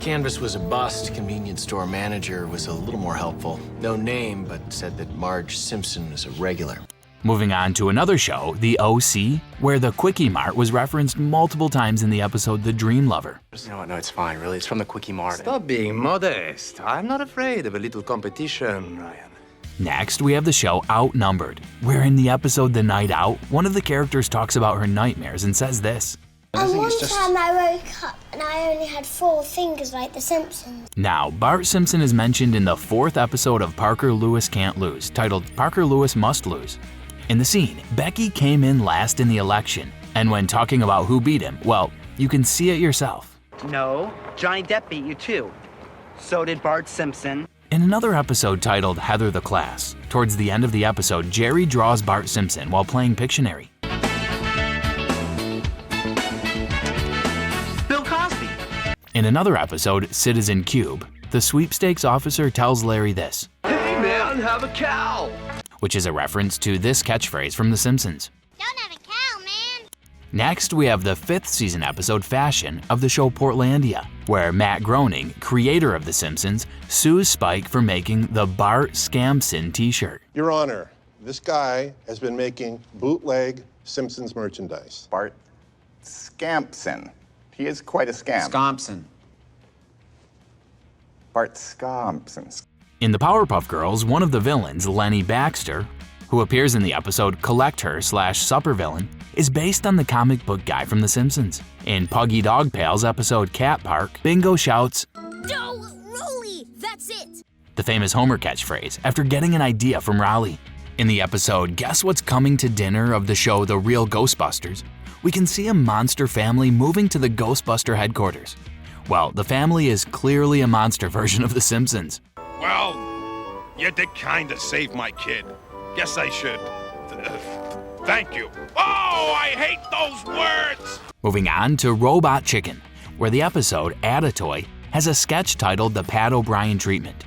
Canvas was a bust. Convenience store manager was a little more helpful. No name, but said that Marge Simpson was a regular. Moving on to another show, The OC, where the Quickie Mart was referenced multiple times in the episode The Dream Lover. You know what? No, it's fine, really. It's from the Quickie Mart. Stop being modest. I'm not afraid of a little competition, Ryan. Next, we have the show Outnumbered, where in the episode The Night Out, one of the characters talks about her nightmares and says this. And one time I woke up and I only had 4 fingers like The Simpsons. Now, Bart Simpson is mentioned in the 4th episode of Parker Lewis Can't Lose, titled Parker Lewis Must Lose. In the scene, Becky came in last in the election, and when talking about who beat him, well, you can see it yourself. No, Johnny Depp beat you too. So did Bart Simpson. In another episode titled Heather the Class, towards the end of the episode, Jerry draws Bart Simpson while playing Pictionary. Bill In another episode, Citizen Cube, the sweepstakes officer tells Larry this, "Hey man, have a cow!" which is a reference to this catchphrase from The Simpsons. Don't have a cow, man. Next, we have the 5th season episode Fashion of the show Portlandia, where Matt Groening, creator of The Simpsons, sues Spike for making the Bart Scampson t-shirt. Your Honor, this guy has been making bootleg Simpsons merchandise. Bart Scampson. He is quite a scamp. Scampson. Bart Scampson. In the Powerpuff Girls, one of the villains, Lenny Baxter, who appears in the episode Collect Her/Supervillain, is based on the comic book guy from The Simpsons. In Puggy Dog Pals episode Cat Park, Bingo shouts, "No, Rolly, that's it." the famous Homer catchphrase after getting an idea from Raleigh. In the episode Guess What's Coming to Dinner of the show The Real Ghostbusters, we can see a monster family moving to the Ghostbuster headquarters. Well, the family is clearly a monster version of The Simpsons. Well, you did kinda save my kid. Guess I should. Thank you. Oh, I hate those words! Moving on to Robot Chicken, where the episode Add a Toy has a sketch titled The Pat O'Brien Treatment.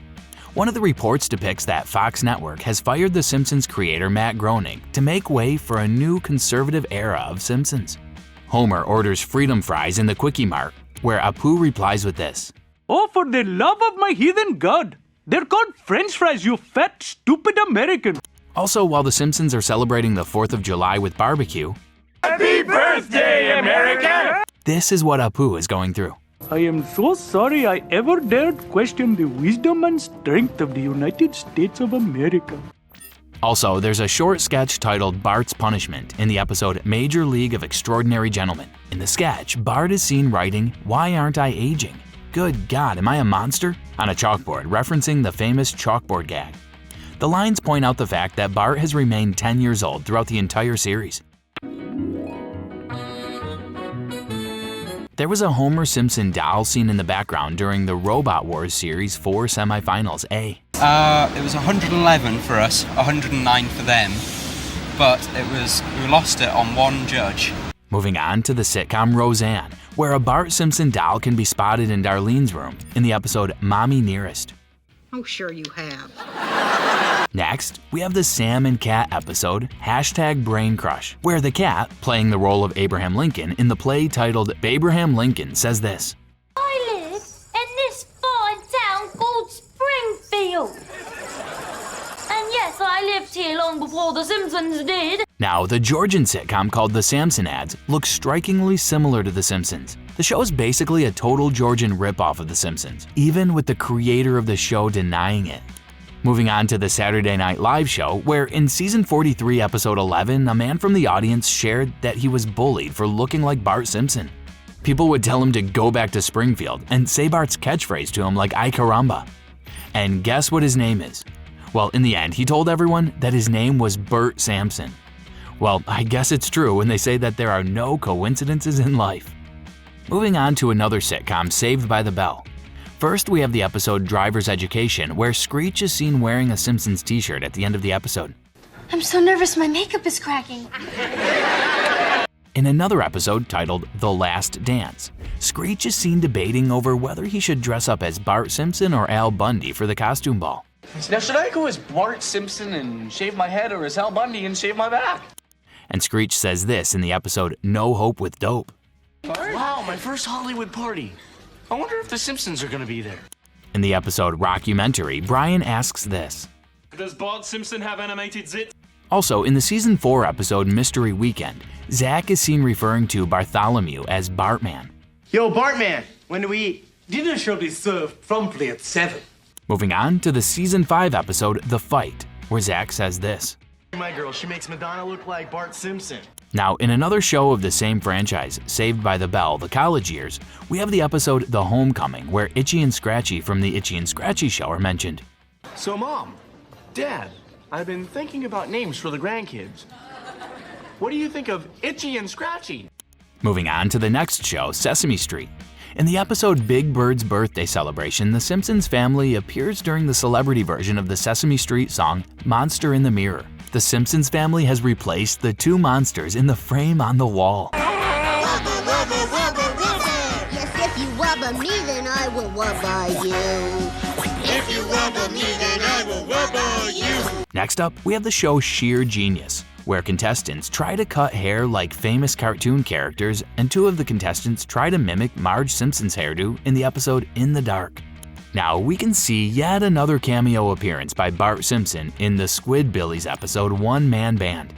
One of the reports depicts that Fox Network has fired The Simpsons creator Matt Groening to make way for a new conservative era of Simpsons. Homer orders Freedom Fries in the Quickie Mart, where Apu replies with this, "Oh, for the love of my heathen God! They're called French fries, you fat, stupid American!" Also, while The Simpsons are celebrating the 4th of July with barbecue, Happy birthday, America! This is what Apu is going through. I am so sorry I ever dared question the wisdom and strength of the United States of America. Also, there's a short sketch titled Bart's Punishment in the episode Major League of Extraordinary Gentlemen. In the sketch, Bart is seen writing, "Why aren't I aging? Good God, am I a monster?" on a chalkboard, referencing the famous chalkboard gag. The lines point out the fact that Bart has remained 10 years old throughout the entire series. There was a Homer Simpson doll seen in the background during the Robot Wars Series 4 semifinals A. It was 111 for us, 109 for them, but we lost it on one judge. Moving on to the sitcom Roseanne, where a Bart Simpson doll can be spotted in Darlene's room in the episode Mommy Nearest. Oh, sure you have. Next, we have the Sam and Cat episode #Brain Crush, where the cat, playing the role of Abraham Lincoln in the play titled Abraham Lincoln, says this, "I live in this fine town called Springfield. And yes, I lived here long before The Simpsons did." Now, the Georgian sitcom called The Samson Ads looks strikingly similar to The Simpsons. The show is basically a total Georgian ripoff of The Simpsons, even with the creator of the show denying it. Moving on to the Saturday Night Live show, where in season 43, episode 11, a man from the audience shared that he was bullied for looking like Bart Simpson. People would tell him to go back to Springfield and say Bart's catchphrase to him like "Ay caramba." And guess what his name is? Well, in the end, he told everyone that his name was Bert Sampson. Well, I guess it's true when they say that there are no coincidences in life. Moving on to another sitcom, Saved by the Bell. First, we have the episode Driver's Education, where Screech is seen wearing a Simpsons t-shirt at the end of the episode. I'm so nervous my makeup is cracking. In another episode titled The Last Dance, Screech is seen debating over whether he should dress up as Bart Simpson or Al Bundy for the costume ball. Now, should I go as Bart Simpson and shave my head, or as Al Bundy and shave my back? And Screech says this in the episode No Hope with Dope. Wow, my first Hollywood party. I wonder if the Simpsons are gonna be there. In the episode Rockumentary, Brian asks this. Does Bart Simpson have animated zit? Also, in the season 4 episode Mystery Weekend, Zach is seen referring to Bartholomew as Bartman. Yo, Bartman, when do we eat? Dinner shall be served promptly at 7. Moving on to the season 5 episode The Fight, where Zach says this. My girl, she makes Madonna look like Bart Simpson. Now, in another show of the same franchise, Saved by the Bell, The College Years, we have the episode The Homecoming, where Itchy and Scratchy from the Itchy and Scratchy show are mentioned. So, Mom, Dad, I've been thinking about names for the grandkids. What do you think of Itchy and Scratchy? Moving on to the next show, Sesame Street. In the episode Big Bird's Birthday Celebration, the Simpsons family appears during the celebrity version of the Sesame Street song Monster in the Mirror. The Simpsons family has replaced the two monsters in the frame on the wall. Yes, if you wubba wubba me, then I will wubba you. If you wubba me, then I will wubba you. Next up, we have the show Sheer Genius, where contestants try to cut hair like famous cartoon characters, and two of the contestants try to mimic Marge Simpson's hairdo in the episode In the Dark. Now we can see yet another cameo appearance by Bart Simpson in the Squidbillies episode One Man Band.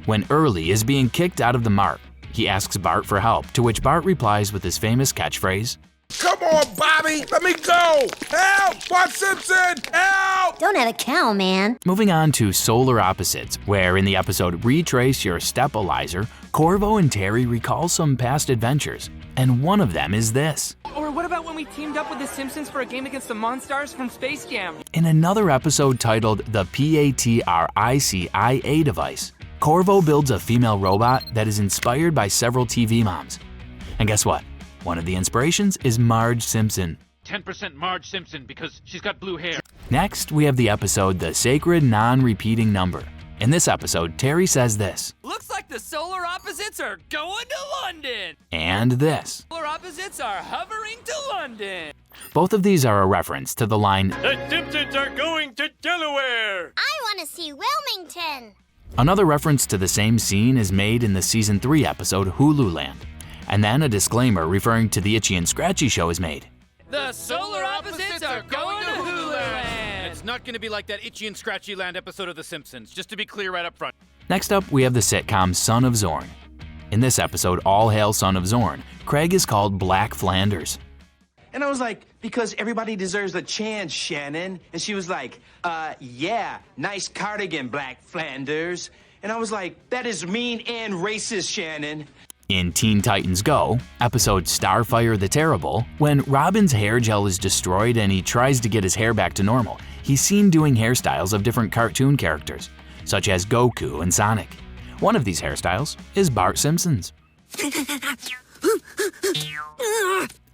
When Early is being kicked out of the mart, he asks Bart for help, to which Bart replies with his famous catchphrase, "Come on, Bobby, let me go! Help! Bart Simpson, help!" Don't have a cow, man. Moving on to Solar Opposites, where in the episode Retrace Your Step-Elizer, Corvo and Terry recall some past adventures, and one of them is this. Or what about when we teamed up with the Simpsons for a game against the Monstars from Space Jam? In another episode titled The PATRICIA device, Corvo builds a female robot that is inspired by several TV moms. And guess what? One of the inspirations is Marge Simpson. 10% Marge Simpson because she's got blue hair. Next, we have the episode The Sacred Non-Repeating Number. In this episode, Terry says this. Looks like the solar opposites are going to London. And this. Solar opposites are hovering to London. Both of these are a reference to the line, The Simpsons are going to Delaware. I want to see Wilmington. Another reference to the same scene is made in the Season 3 episode Hulu Land. And then a disclaimer referring to the Itchy and Scratchy show is made. The solar opposites are going to Hulu Land. It's not going to be like that Itchy and Scratchy Land episode of The Simpsons, just to be clear right up front. Next up, we have the sitcom Son of Zorn. In this episode, All Hail Son of Zorn, Craig is called Black Flanders. And I was like, because everybody deserves a chance, Shannon. And she was like, yeah, nice cardigan, Black Flanders. And I was like, that is mean and racist, Shannon. In Teen Titans Go, episode Starfire the Terrible, when Robin's hair gel is destroyed and he tries to get his hair back to normal, he's seen doing hairstyles of different cartoon characters, such as Goku and Sonic. One of these hairstyles is Bart Simpson's.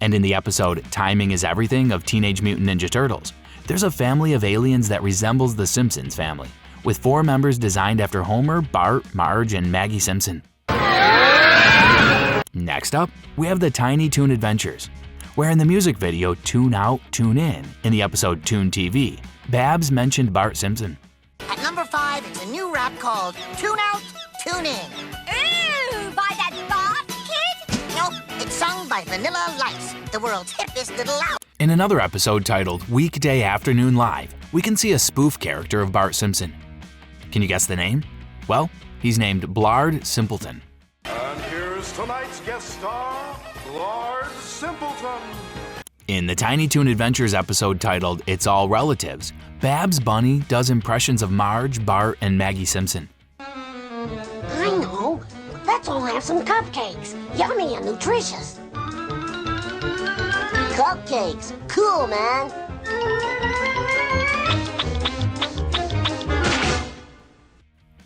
And in the episode Timing is Everything of Teenage Mutant Ninja Turtles, there's a family of aliens that resembles the Simpsons family, with 4 members designed after Homer, Bart, Marge, and Maggie Simpson. Next up, we have the Tiny Toon Adventures, where in the music video Tune Out, Tune In the episode Toon TV, Babs mentioned Bart Simpson. At number 5, it's a new rap called Tune Out, Tune In. Ooh, by that Bob kid? Nope, it's sung by Vanilla Lice, the world's hippest little out. In another episode titled Weekday Afternoon Live, we can see a spoof character of Bart Simpson. Can you guess the name? Well, he's named Blard Simpleton. And here's tonight's guest star, Lord Simpleton. In the Tiny Toon Adventures episode titled It's All Relatives, Babs Bunny does impressions of Marge, Bart, and Maggie Simpson. I know. Let's all have some cupcakes. Yummy and nutritious. Cupcakes. Cool, man.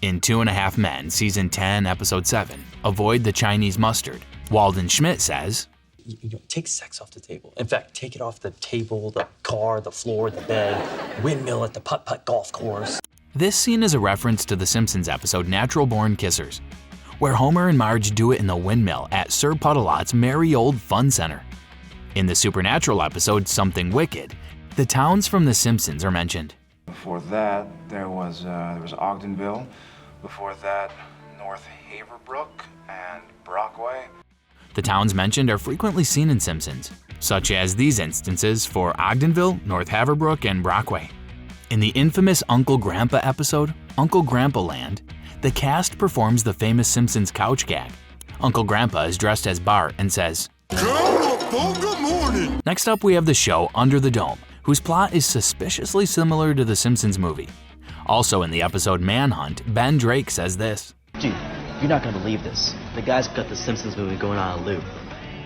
In 2.5 Men, Season 10, Episode 7, Avoid the Chinese Mustard, Walden Schmidt says, Take sex off the table. In fact, take it off the table, the car, the floor, the bed, windmill at the putt-putt golf course. This scene is a reference to the Simpsons episode Natural Born Kissers, where Homer and Marge do it in the windmill at Sir Puddalot's merry old fun center. In the Supernatural episode Something Wicked, the towns from The Simpsons are mentioned. Before that, there was Ogdenville. Before that, North Haverbrook and Brockway. The towns mentioned are frequently seen in Simpsons, such as these instances for Ogdenville, North Haverbrook, and Brockway. In the infamous Uncle Grandpa episode, Uncle Grandpa Land, the cast performs the famous Simpsons couch gag. Uncle Grandpa is dressed as Bart and says, Good morning. Next up, we have the show Under the Dome, whose plot is suspiciously similar to the Simpsons movie. Also in the episode Manhunt, Ben Drake says this. Dude, you're not gonna believe this. The guys got the Simpsons movie going on a loop.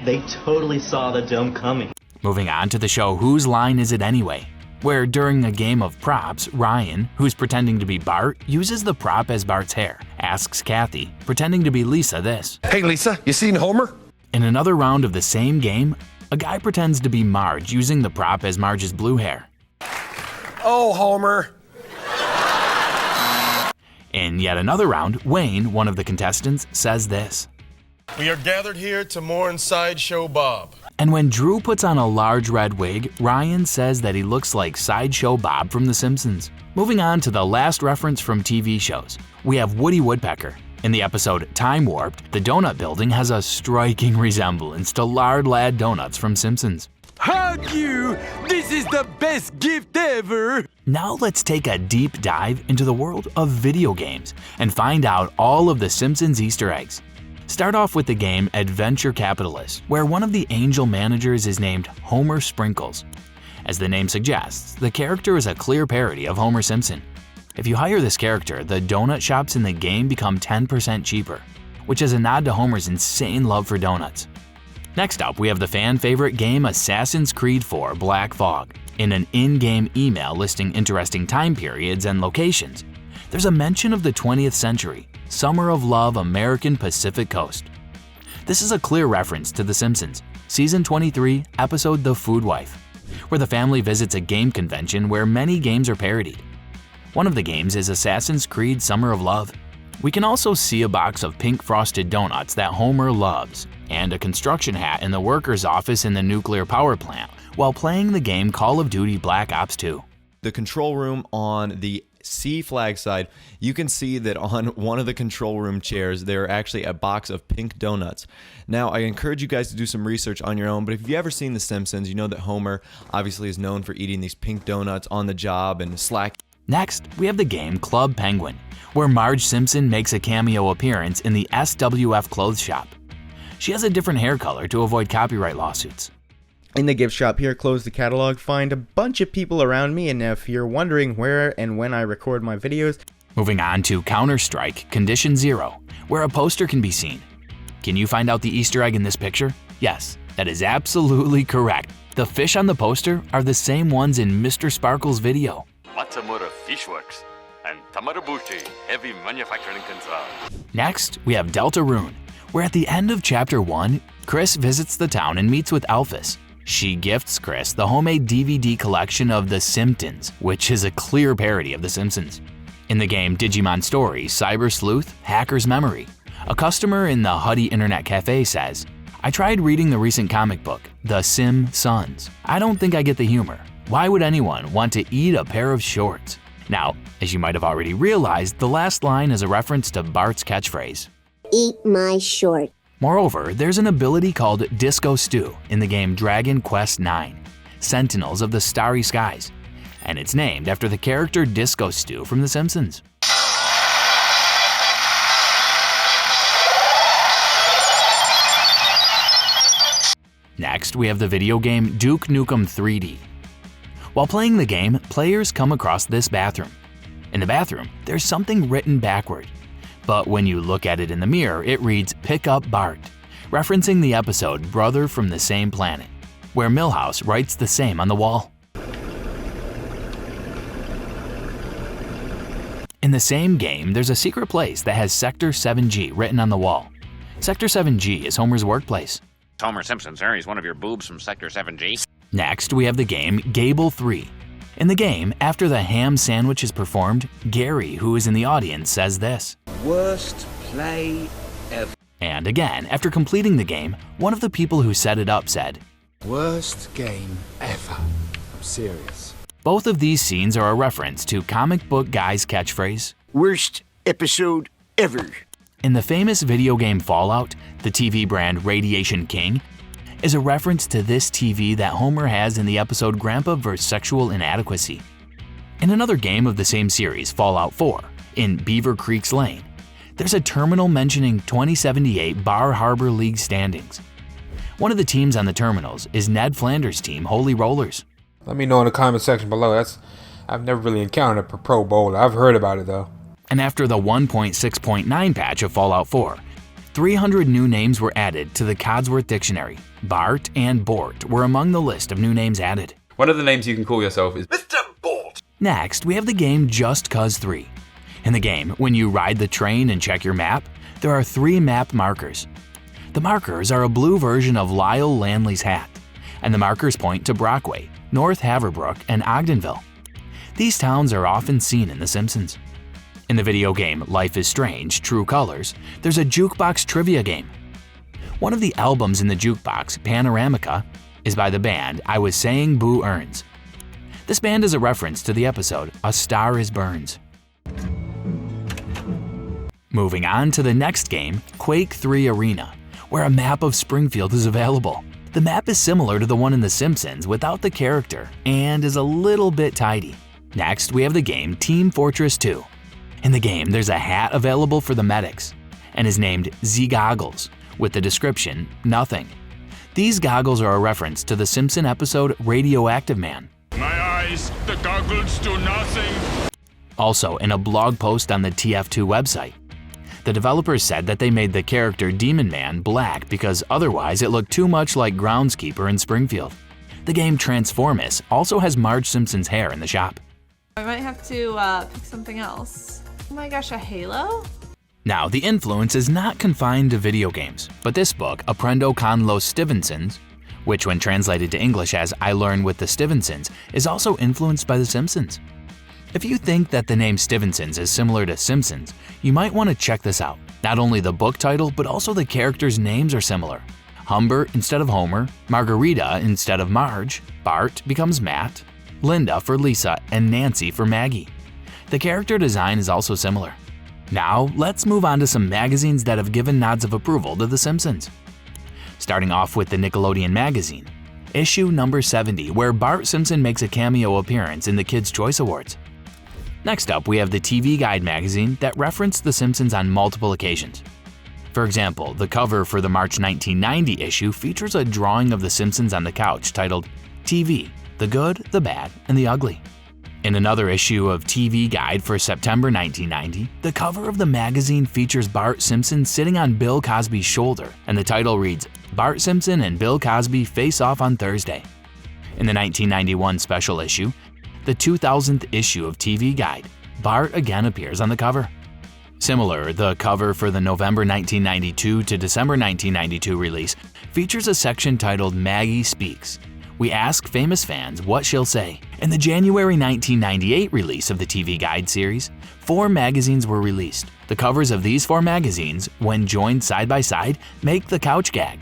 They totally saw the dome coming. Moving on to the show Whose Line Is It Anyway?, where during a game of props, Ryan, who's pretending to be Bart, uses the prop as Bart's hair, asks Kathy, pretending to be Lisa, this. Hey Lisa, you seen Homer? In another round of the same game, a guy pretends to be Marge using the prop as Marge's blue hair. Oh, Homer. In yet another round, Wayne, one of the contestants, says this. We are gathered here to mourn Sideshow Bob. And when Drew puts on a large red wig, Ryan says that he looks like Sideshow Bob from The Simpsons. Moving on to the last reference from TV shows, we have Woody Woodpecker. In the episode Time Warped, the donut building has a striking resemblance to Lard Lad donuts from Simpsons. Hug you! This is the best gift ever! Now let's take a deep dive into the world of video games and find out all of the Simpsons Easter eggs. Start off with the game Adventure Capitalist, where one of the angel managers is named Homer Sprinkles. As the name suggests, the character is a clear parody of Homer Simpson. If you hire this character, the donut shops in the game become 10% cheaper, which is a nod to Homer's insane love for donuts. Next up, we have the fan favorite game Assassin's Creed 4 Black Fog. In an in-game email listing interesting time periods and locations, there's a mention of the 20th century, Summer of Love, American Pacific Coast. This is a clear reference to The Simpsons, Season 23, episode The Food Wife, where the family visits a game convention where many games are parodied. One of the games is Assassin's Creed Summer of Love. We can also see a box of pink frosted donuts that Homer loves, and a construction hat in the worker's office in the nuclear power plant while playing the game Call of Duty Black Ops 2. The control room on the C flag side, you can see that on one of the control room chairs there are actually a box of pink donuts. Now I encourage you guys to do some research on your own, but if you've ever seen The Simpsons, you know that Homer obviously is known for eating these pink donuts on the job and slack. Next, we have the game Club Penguin, where Marge Simpson makes a cameo appearance in the SWF clothes shop. She has a different hair color to avoid copyright lawsuits. In the gift shop here, close the catalog, find a bunch of people around me, and if you're wondering where and when I record my videos. Moving on to Counter-Strike Condition Zero, where a poster can be seen. Can you find out the Easter egg in this picture? Yes, that is absolutely correct. The fish on the poster are the same ones in Mr. Sparkle's video. Matsumoto Fishworks and Tamarabuchi Heavy Manufacturing Concern. Next, we have Deltarune, where at the end of Chapter 1, Chris visits the town and meets with Alphys. She gifts Chris the homemade DVD collection of The Simpsons, which is a clear parody of The Simpsons. In the game Digimon Story Cyber Sleuth Hacker's Memory, a customer in the Huddy Internet Cafe says, "I tried reading the recent comic book, The Simpsons. I don't think I get the humor. Why would anyone want to eat a pair of shorts?" Now, as you might have already realized, the last line is a reference to Bart's catchphrase, "Eat my short." Moreover, there's an ability called Disco Stew in the game Dragon Quest IX, Sentinels of the Starry Skies, and it's named after the character Disco Stew from The Simpsons. Next, we have the video game Duke Nukem 3D. While playing the game, players come across this bathroom. In the bathroom, there's something written backward. But when you look at it in the mirror, it reads "Pick up Bart," referencing the episode Brother from the Same Planet, where Milhouse writes the same on the wall. In the same game, there's a secret place that has Sector 7G written on the wall. Sector 7G is Homer's workplace. Homer Simpson, sir. He's one of your boobs from Sector 7G. Next, we have the game Gable 3. In the game, after the ham sandwich is performed, Gary, who is in the audience, says this, "Worst play ever." And again, after completing the game, one of the people who set it up said, "Worst game ever." I'm serious. Both of these scenes are a reference to comic book guy's catchphrase, "Worst episode ever." In the famous video game Fallout, the TV brand Radiation King is a reference to this TV that Homer has in the episode Grandpa vs. Sexual Inadequacy. In another game of the same series, Fallout 4, in Beaver Creek's Lane, there's a terminal mentioning 2078 Bar Harbor League standings. One of the teams on the terminals is Ned Flanders' team, Holy Rollers. Let me know in the comment section below. I've never really encountered a Pro Bowler. I've heard about it though. And after the 1.6.9 patch of Fallout 4, 300 new names were added to the Codsworth Dictionary. Bart and Bort were among the list of new names added. One of the names you can call yourself is Mr. Bort. Next, we have the game Just Cause 3. In the game, when you ride the train and check your map, there are 3 map markers. The markers are a blue version of Lyle Landley's hat, and the markers point to Brockway, North Haverbrook, and Ogdenville. These towns are often seen in The Simpsons. In the video game Life is Strange: True Colors, there's a jukebox trivia game. One of the albums in the jukebox, Panoramica, is by the band I Was Saying Boo Earns. This band is a reference to the episode A Star Is Burns. Moving on to the next game, Quake 3 Arena, where a map of Springfield is available. The map is similar to the one in The Simpsons without the character and is a little bit tidy. Next, we have the game Team Fortress 2. In the game, there's a hat available for the medics and is named Z-Goggles with the description, nothing. These goggles are a reference to the Simpson episode Radioactive Man. My eyes, the goggles do nothing. Also, in a blog post on the TF2 website, the developers said that they made the character Demon Man black because otherwise it looked too much like Groundskeeper in Springfield. The game Transformus also has Marge Simpson's hair in the shop. I might have to pick something else. Oh my gosh, a Halo? Now, the influence is not confined to video games, but this book, Aprendo con los Stevensons, which when translated to English as I Learn with the Stevensons, is also influenced by The Simpsons. If you think that the name Stevensons is similar to Simpsons, you might want to check this out. Not only the book title, but also the characters' names are similar. Humbert instead of Homer, Margarita instead of Marge, Bart becomes Matt, Linda for Lisa, and Nancy for Maggie. The character design is also similar. Now, let's move on to some magazines that have given nods of approval to The Simpsons. Starting off with the Nickelodeon magazine, issue number 70, where Bart Simpson makes a cameo appearance in the Kids' Choice Awards. Next up, we have the TV Guide magazine that referenced The Simpsons on multiple occasions. For example, the cover for the March 1990 issue features a drawing of The Simpsons on the couch titled TV, the Good, the Bad, and the Ugly. In another issue of TV Guide for September 1990, the cover of the magazine features Bart Simpson sitting on Bill Cosby's shoulder, and the title reads, Bart Simpson and Bill Cosby face off on Thursday. In the 1991 special issue, the 2000th issue of TV Guide, Bart again appears on the cover. Similar, the cover for the November 1992 to December 1992 release features a section titled Maggie Speaks. We ask famous fans what she'll say. In the January 1998 release of the TV Guide series, 4 magazines were released. The covers of these 4 magazines, when joined side by side, make the couch gag.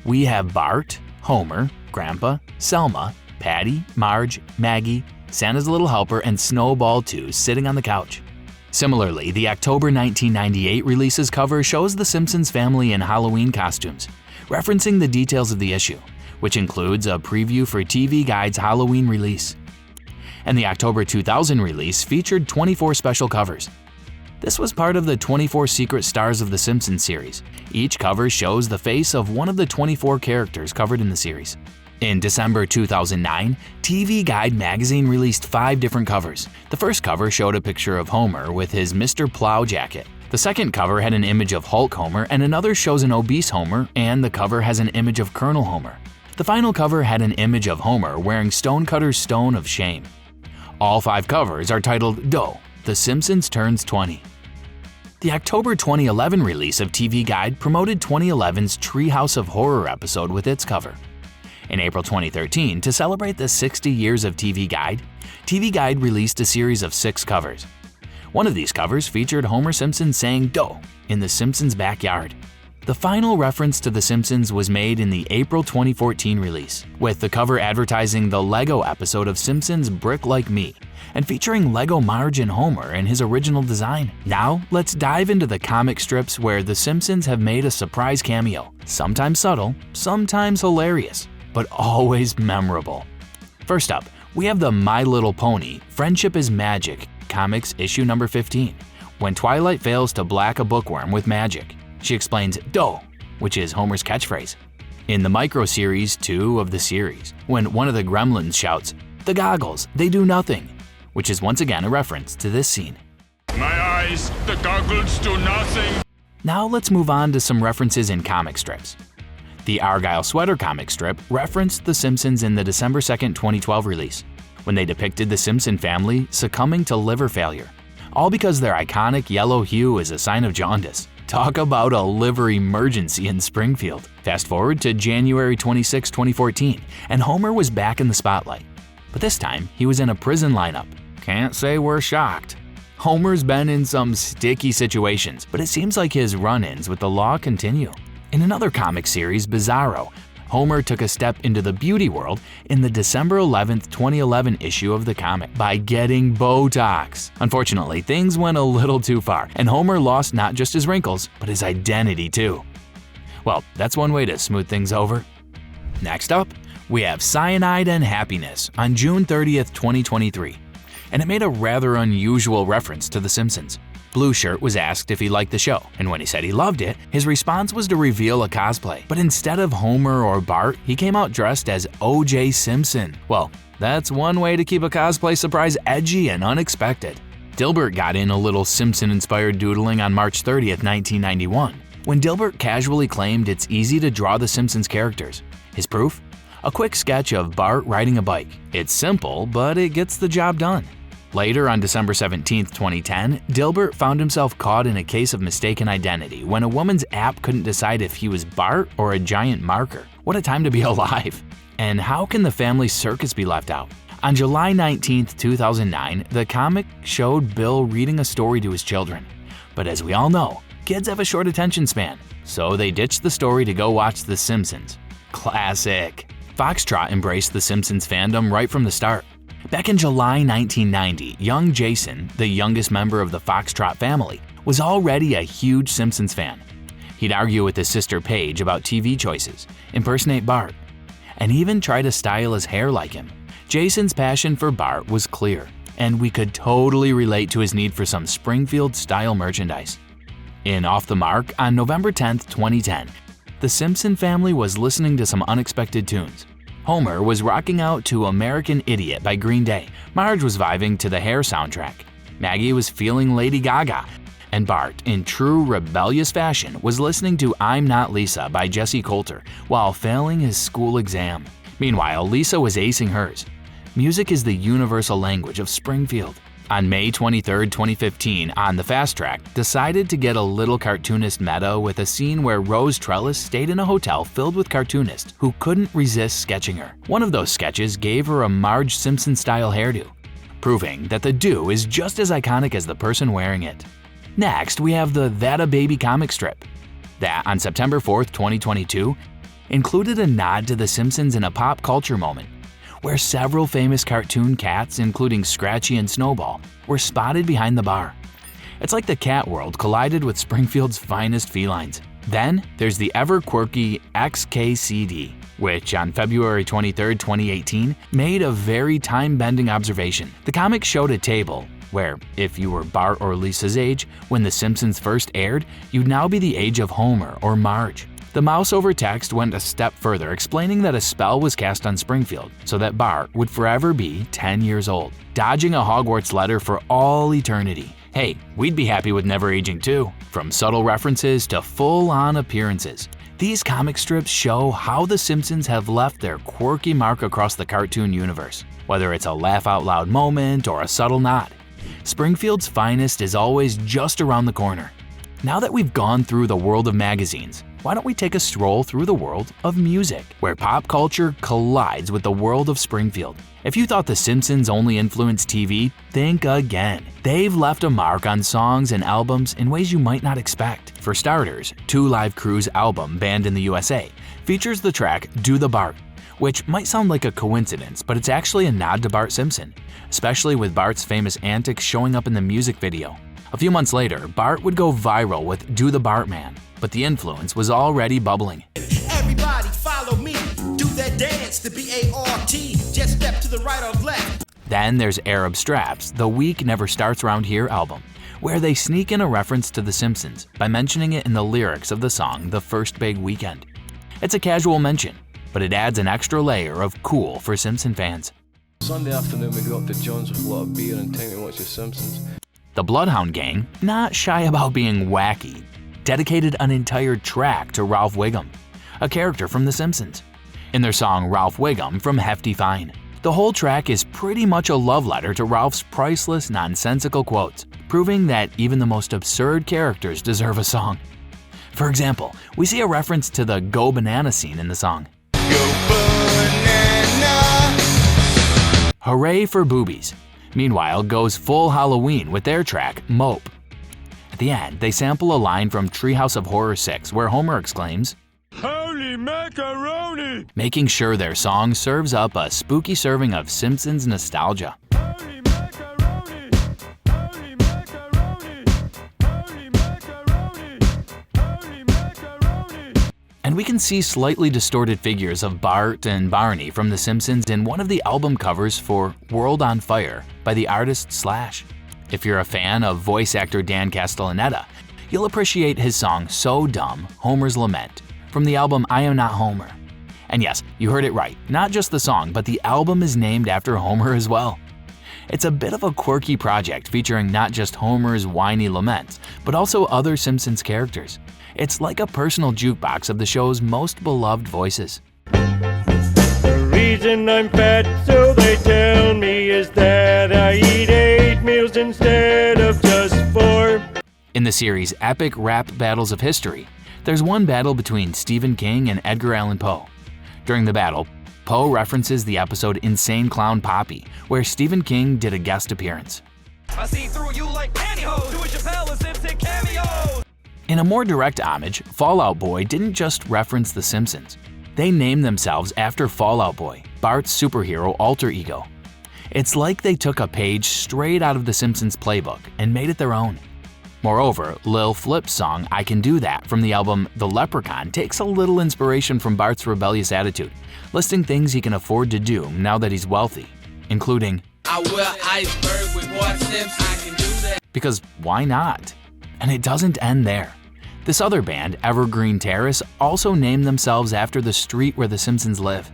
We have Bart, Homer, Grandpa, Selma, Patty, Marge, Maggie, Santa's Little Helper, and Snowball 2 sitting on the couch. Similarly, the October 1998 release's cover shows the Simpsons family in Halloween costumes, referencing the details of the issue, which includes a preview for TV Guide's Halloween release. And the October 2000 release featured 24 special covers. This was part of the 24 Secret Stars of the Simpsons series. Each cover shows the face of one of the 24 characters covered in the series. In December 2009, TV Guide magazine released 5 different covers. The first cover showed a picture of Homer with his Mr. Plow jacket. The second cover had an image of Hulk Homer, and another shows an obese Homer, and the cover has an image of Colonel Homer. The final cover had an image of Homer wearing Stonecutter's Stone of Shame. All 5 covers are titled Doe, The Simpsons Turns 20. The October 2011 release of TV Guide promoted 2011's Treehouse of Horror episode with its cover. In April 2013, to celebrate the 60 years of TV Guide released a series of 6 covers. One of these covers featured Homer Simpson saying Doe in the Simpsons' backyard. The final reference to The Simpsons was made in the April 2014 release, with the cover advertising the Lego episode of Simpsons Brick Like Me, and featuring Lego Marge and Homer in his original design. Now, let's dive into the comic strips where The Simpsons have made a surprise cameo, sometimes subtle, sometimes hilarious, but always memorable. First up, we have the My Little Pony Friendship is Magic comics issue number 15, when Twilight fails to black a bookworm with magic. She explains Doe, which is Homer's catchphrase. In the micro-series 2 of the series, when one of the gremlins shouts, "The goggles, they do nothing," which is once again a reference to this scene. My eyes, the goggles do nothing. Now let's move on to some references in comic strips. The Argyle Sweater comic strip referenced The Simpsons in the December 2nd, 2012 release, when they depicted the Simpson family succumbing to liver failure, all because their iconic yellow hue is a sign of jaundice. Talk about a liver emergency in Springfield. Fast forward to January 26, 2014, and Homer was back in the spotlight. But this time, he was in a prison lineup. Can't say we're shocked. Homer's been in some sticky situations, but it seems like his run-ins with the law continue. In another comic series, Bizarro, Homer took a step into the beauty world in the December 11, 2011 issue of the comic by getting Botox. Unfortunately, things went a little too far, and Homer lost not just his wrinkles, but his identity too. Well, that's one way to smooth things over. Next up, we have Cyanide and Happiness on June 30th, 2023, and it made a rather unusual reference to The Simpsons. Blue Shirt was asked if he liked the show, and when he said he loved it, his response was to reveal a cosplay. But instead of Homer or Bart, he came out dressed as O.J. Simpson. Well, that's one way to keep a cosplay surprise edgy and unexpected. Dilbert got in a little Simpson-inspired doodling on March 30th, 1991, when Dilbert casually claimed it's easy to draw the Simpsons characters. His proof? A quick sketch of Bart riding a bike. It's simple, but it gets the job done. Later, on December 17, 2010, Dilbert found himself caught in a case of mistaken identity when a woman's app couldn't decide if he was Bart or a giant marker. What a time to be alive! And how can the family circus be left out? On July 19, 2009, the comic showed Bill reading a story to his children. But as we all know, kids have a short attention span, so they ditched the story to go watch The Simpsons. Classic! Foxtrot embraced The Simpsons fandom right from the start. Back in July 1990, young Jason, the youngest member of the Foxtrot family, was already a huge Simpsons fan. He'd argue with his sister Paige about TV choices, impersonate Bart, and even try to style his hair like him. Jason's passion for Bart was clear, and we could totally relate to his need for some Springfield-style merchandise. In Off the Mark, on November 10, 2010, the Simpson family was listening to some unexpected tunes. Homer was rocking out to American Idiot by Green Day, Marge was vibing to the Hair soundtrack, Maggie was feeling Lady Gaga, and Bart, in true rebellious fashion, was listening to I'm Not Lisa by Jesse Coulter while failing his school exam. Meanwhile, Lisa was acing hers. Music is the universal language of Springfield. On May 23, 2015, On the Fast Track decided to get a little cartoonist meta with a scene where Rose Trellis stayed in a hotel filled with cartoonists who couldn't resist sketching her. One of those sketches gave her a Marge Simpson-style hairdo, proving that the do is just as iconic as the person wearing it. Next, we have the That a Baby comic strip. That, on September 4, 2022, included a nod to The Simpsons in a pop culture moment, where several famous cartoon cats, including Scratchy and Snowball, were spotted behind the bar. It's like the cat world collided with Springfield's finest felines. Then there's the ever-quirky XKCD, which on February 23, 2018, made a very time-bending observation. The comic showed a table where, if you were Bart or Lisa's age when The Simpsons first aired, you'd now be the age of Homer or Marge. The mouse over text went a step further, explaining that a spell was cast on Springfield so that Bart would forever be 10 years old, dodging a Hogwarts letter for all eternity. Hey, we'd be happy with never aging too. From subtle references to full-on appearances, these comic strips show how The Simpsons have left their quirky mark across the cartoon universe. Whether it's a laugh-out-loud moment or a subtle nod, Springfield's finest is always just around the corner. Now that we've gone through the world of magazines, why don't we take a stroll through the world of music, where pop culture collides with the world of Springfield? If you thought The Simpsons only influenced TV, think again. They've left a mark on songs and albums in ways you might not expect. For starters, Two Live Crew's album, Banned in the USA, features the track Do the Bart, which might sound like a coincidence, but it's actually a nod to Bart Simpson, especially with Bart's famous antics showing up in the music video. A few months later, Bart would go viral with Do the Bartman, but the influence was already bubbling. Everybody follow me, do that dance, the B-A-R-T, just step to the right or left. Then there's Arab Straps, The Week Never Starts Around Here album, where they sneak in a reference to The Simpsons by mentioning it in the lyrics of the song The First Big Weekend. It's a casual mention, but it adds an extra layer of cool for Simpson fans. Sunday afternoon we go up to John's with a lot of beer and time to watch The Simpsons. The Bloodhound Gang, not shy about being wacky, dedicated an entire track to Ralph Wiggum, a character from The Simpsons, in their song Ralph Wiggum from Hefty Fine. The whole track is pretty much a love letter to Ralph's priceless, nonsensical quotes, proving that even the most absurd characters deserve a song. For example, we see a reference to the Go Banana scene in the song. Go Banana! Hooray for Boobies, meanwhile, goes full Halloween with their track Mope. At the end, they sample a line from Treehouse of Horror 6 where Homer exclaims, macaroni! making sure their song serves up a spooky serving of Simpsons nostalgia. And we can see slightly distorted figures of Bart and Barney from The Simpsons in one of the album covers for World on Fire by the artist Slash. If you're a fan of voice actor Dan Castellaneta, you'll appreciate his song So Dumb, Homer's Lament, from the album I Am Not Homer. And yes, you heard it right, not just the song, but the album is named after Homer as well. It's a bit of a quirky project featuring not just Homer's whiny laments, but also other Simpsons characters. It's like a personal jukebox of the show's most beloved voices. The reason I'm fat, so they tell me, is that I eat 8 meals instead of just 4. In the series' epic rap battles of history, there's one battle between Stephen King and Edgar Allan Poe. During the battle, Poe references the episode Insane Clown Poppy, where Stephen King did a guest appearance. I see through you like pantyhose, doing Chappelle and Simpson cameos. In a more direct homage, Fall Out Boy didn't just reference The Simpsons. They named themselves after Fall Out Boy, Bart's superhero alter ego. It's like they took a page straight out of The Simpsons playbook and made it their own. Moreover, Lil Flip's song I Can Do That from the album The Leprechaun takes a little inspiration from Bart's rebellious attitude, listing things he can afford to do now that he's wealthy, including I wear iceberg with more steps, I can do that. Because why not? And it doesn't end there. This other band, Evergreen Terrace, also named themselves after the street where the Simpsons live.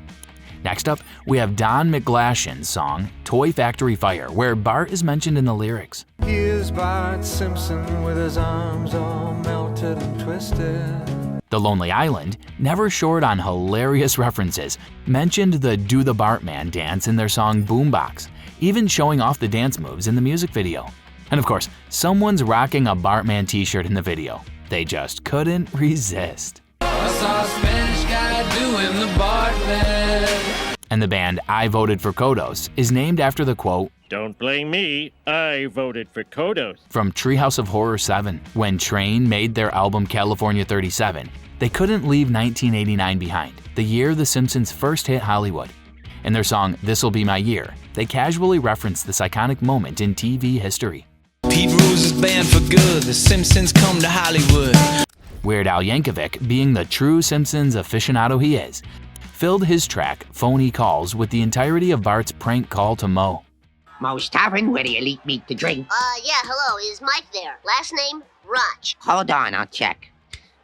Next up, we have Don McGlashan's song Toy Factory Fire, where Bart is mentioned in the lyrics. Here's Bart Simpson with his arms all melted and twisted. The Lonely Island, never short on hilarious references, mentioned the Do the Bartman dance in their song Boombox, even showing off the dance moves in the music video. And of course, someone's rocking a Bartman t-shirt in the video. They just couldn't resist. I saw a Spanish guy doing the Bartman. And the band I Voted for Kodos is named after the quote, Don't blame me, I voted for Kodos. from Treehouse of Horror 7. When Train made their album California 37, they couldn't leave 1989 behind, the year The Simpsons first hit Hollywood. In their song This'll Be My Year, they casually referenced this iconic moment in TV history. Pete Rose is banned for good, the Simpsons come to Hollywood. Weird Al Yankovic, being the true Simpsons aficionado he is, filled his track Phony Calls with the entirety of Bart's prank call to Moe. Moe's Tavern, where do you meet to drink? Yeah, hello, is Mike there? Last name, Roch. Hold on, I'll check.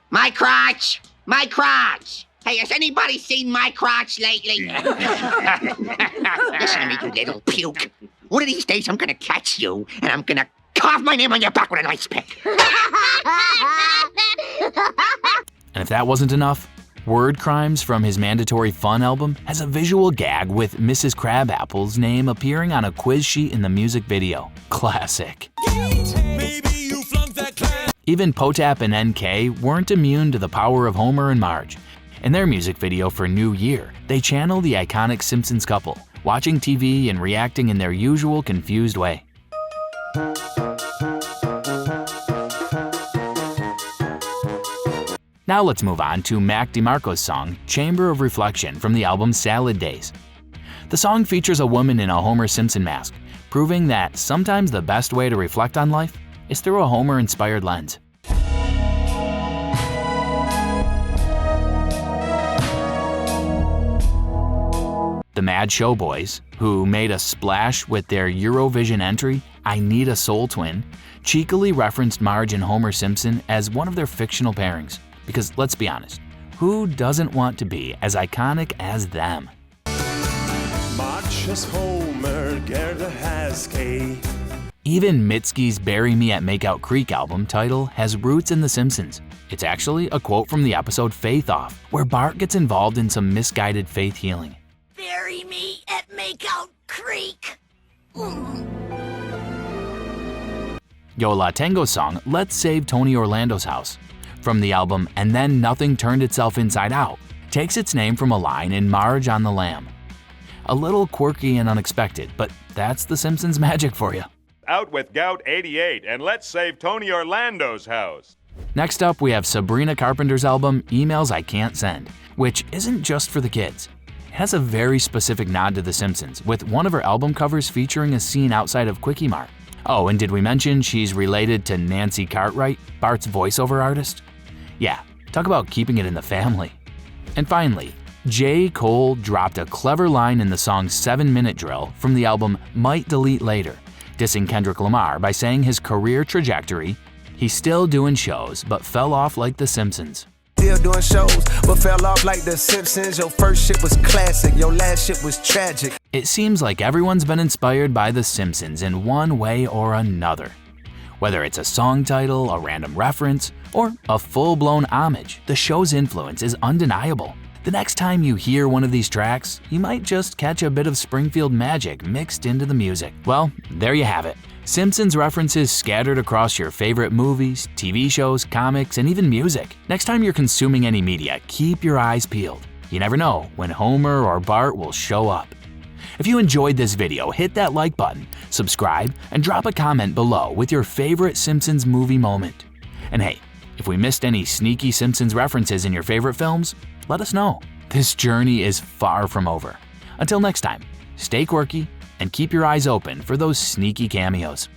My crotch! My crotch! Hey, has anybody seen my crotch lately? Listen to me, you little puke. One of these days I'm gonna catch you, and I'm gonna carve my name on your back with an ice pick. And if that wasn't enough, Word Crimes from his Mandatory Fun album has a visual gag with Mrs. Crabapple's name appearing on a quiz sheet in the music video. Classic. Even Potap and NK weren't immune to the power of Homer and Marge. In their music video for New Year, they channel the iconic Simpsons couple, watching TV and reacting in their usual confused way. Now let's move on to Mac DeMarco's song Chamber of Reflection from the album Salad Days. The song features a woman in a Homer Simpson mask, proving that sometimes the best way to reflect on life is through a Homer-inspired lens. The Mad Show Boys, who made a splash with their Eurovision entry, I Need a Soul Twin, cheekily referenced Marge and Homer Simpson as one of their fictional pairings. Because let's be honest, who doesn't want to be as iconic as them? Marge is Homer, Gerda has Kay. Even Mitski's Bury Me at Makeout Creek album title has roots in The Simpsons. It's actually a quote from the episode Faith Off, where Bart gets involved in some misguided faith healing. Bury me at Makeout Creek. Yo La Tengo's song Let's Save Tony Orlando's House from the album And Then Nothing Turned Itself Inside Out takes its name from a line in Marge on the Lamb. A little quirky and unexpected, but that's The Simpsons magic for you. Out with Gout 88 and let's save Tony Orlando's house. Next up, we have Sabrina Carpenter's album Emails I Can't Send, which isn't just for the kids. It has a very specific nod to The Simpsons, with one of her album covers featuring a scene outside of Quickie Mart. Oh, and did we mention she's related to Nancy Cartwright, Bart's voiceover artist? Yeah, talk about keeping it in the family. And finally, J. Cole dropped a clever line in the song 7 Minute Drill from the album Might Delete Later, dissing Kendrick Lamar by saying his career trajectory, he's still doing shows but fell off like The Simpsons. Still doing shows, but fell off like The Simpsons. Your first shit was classic, your last shit was tragic. It seems like everyone's been inspired by The Simpsons in one way or another. Whether it's a song title, a random reference, or a full-blown homage, the show's influence is undeniable. The next time you hear one of these tracks, you might just catch a bit of Springfield magic mixed into the music. Well, there you have it. Simpsons references scattered across your favorite movies, TV shows, comics, and even music. Next time you're consuming any media, keep your eyes peeled. You never know when Homer or Bart will show up. If you enjoyed this video, hit that like button, subscribe, and drop a comment below with your favorite Simpsons movie moment. And hey, if we missed any sneaky Simpsons references in your favorite films, let us know. This journey is far from over. Until next time, stay quirky and keep your eyes open for those sneaky cameos.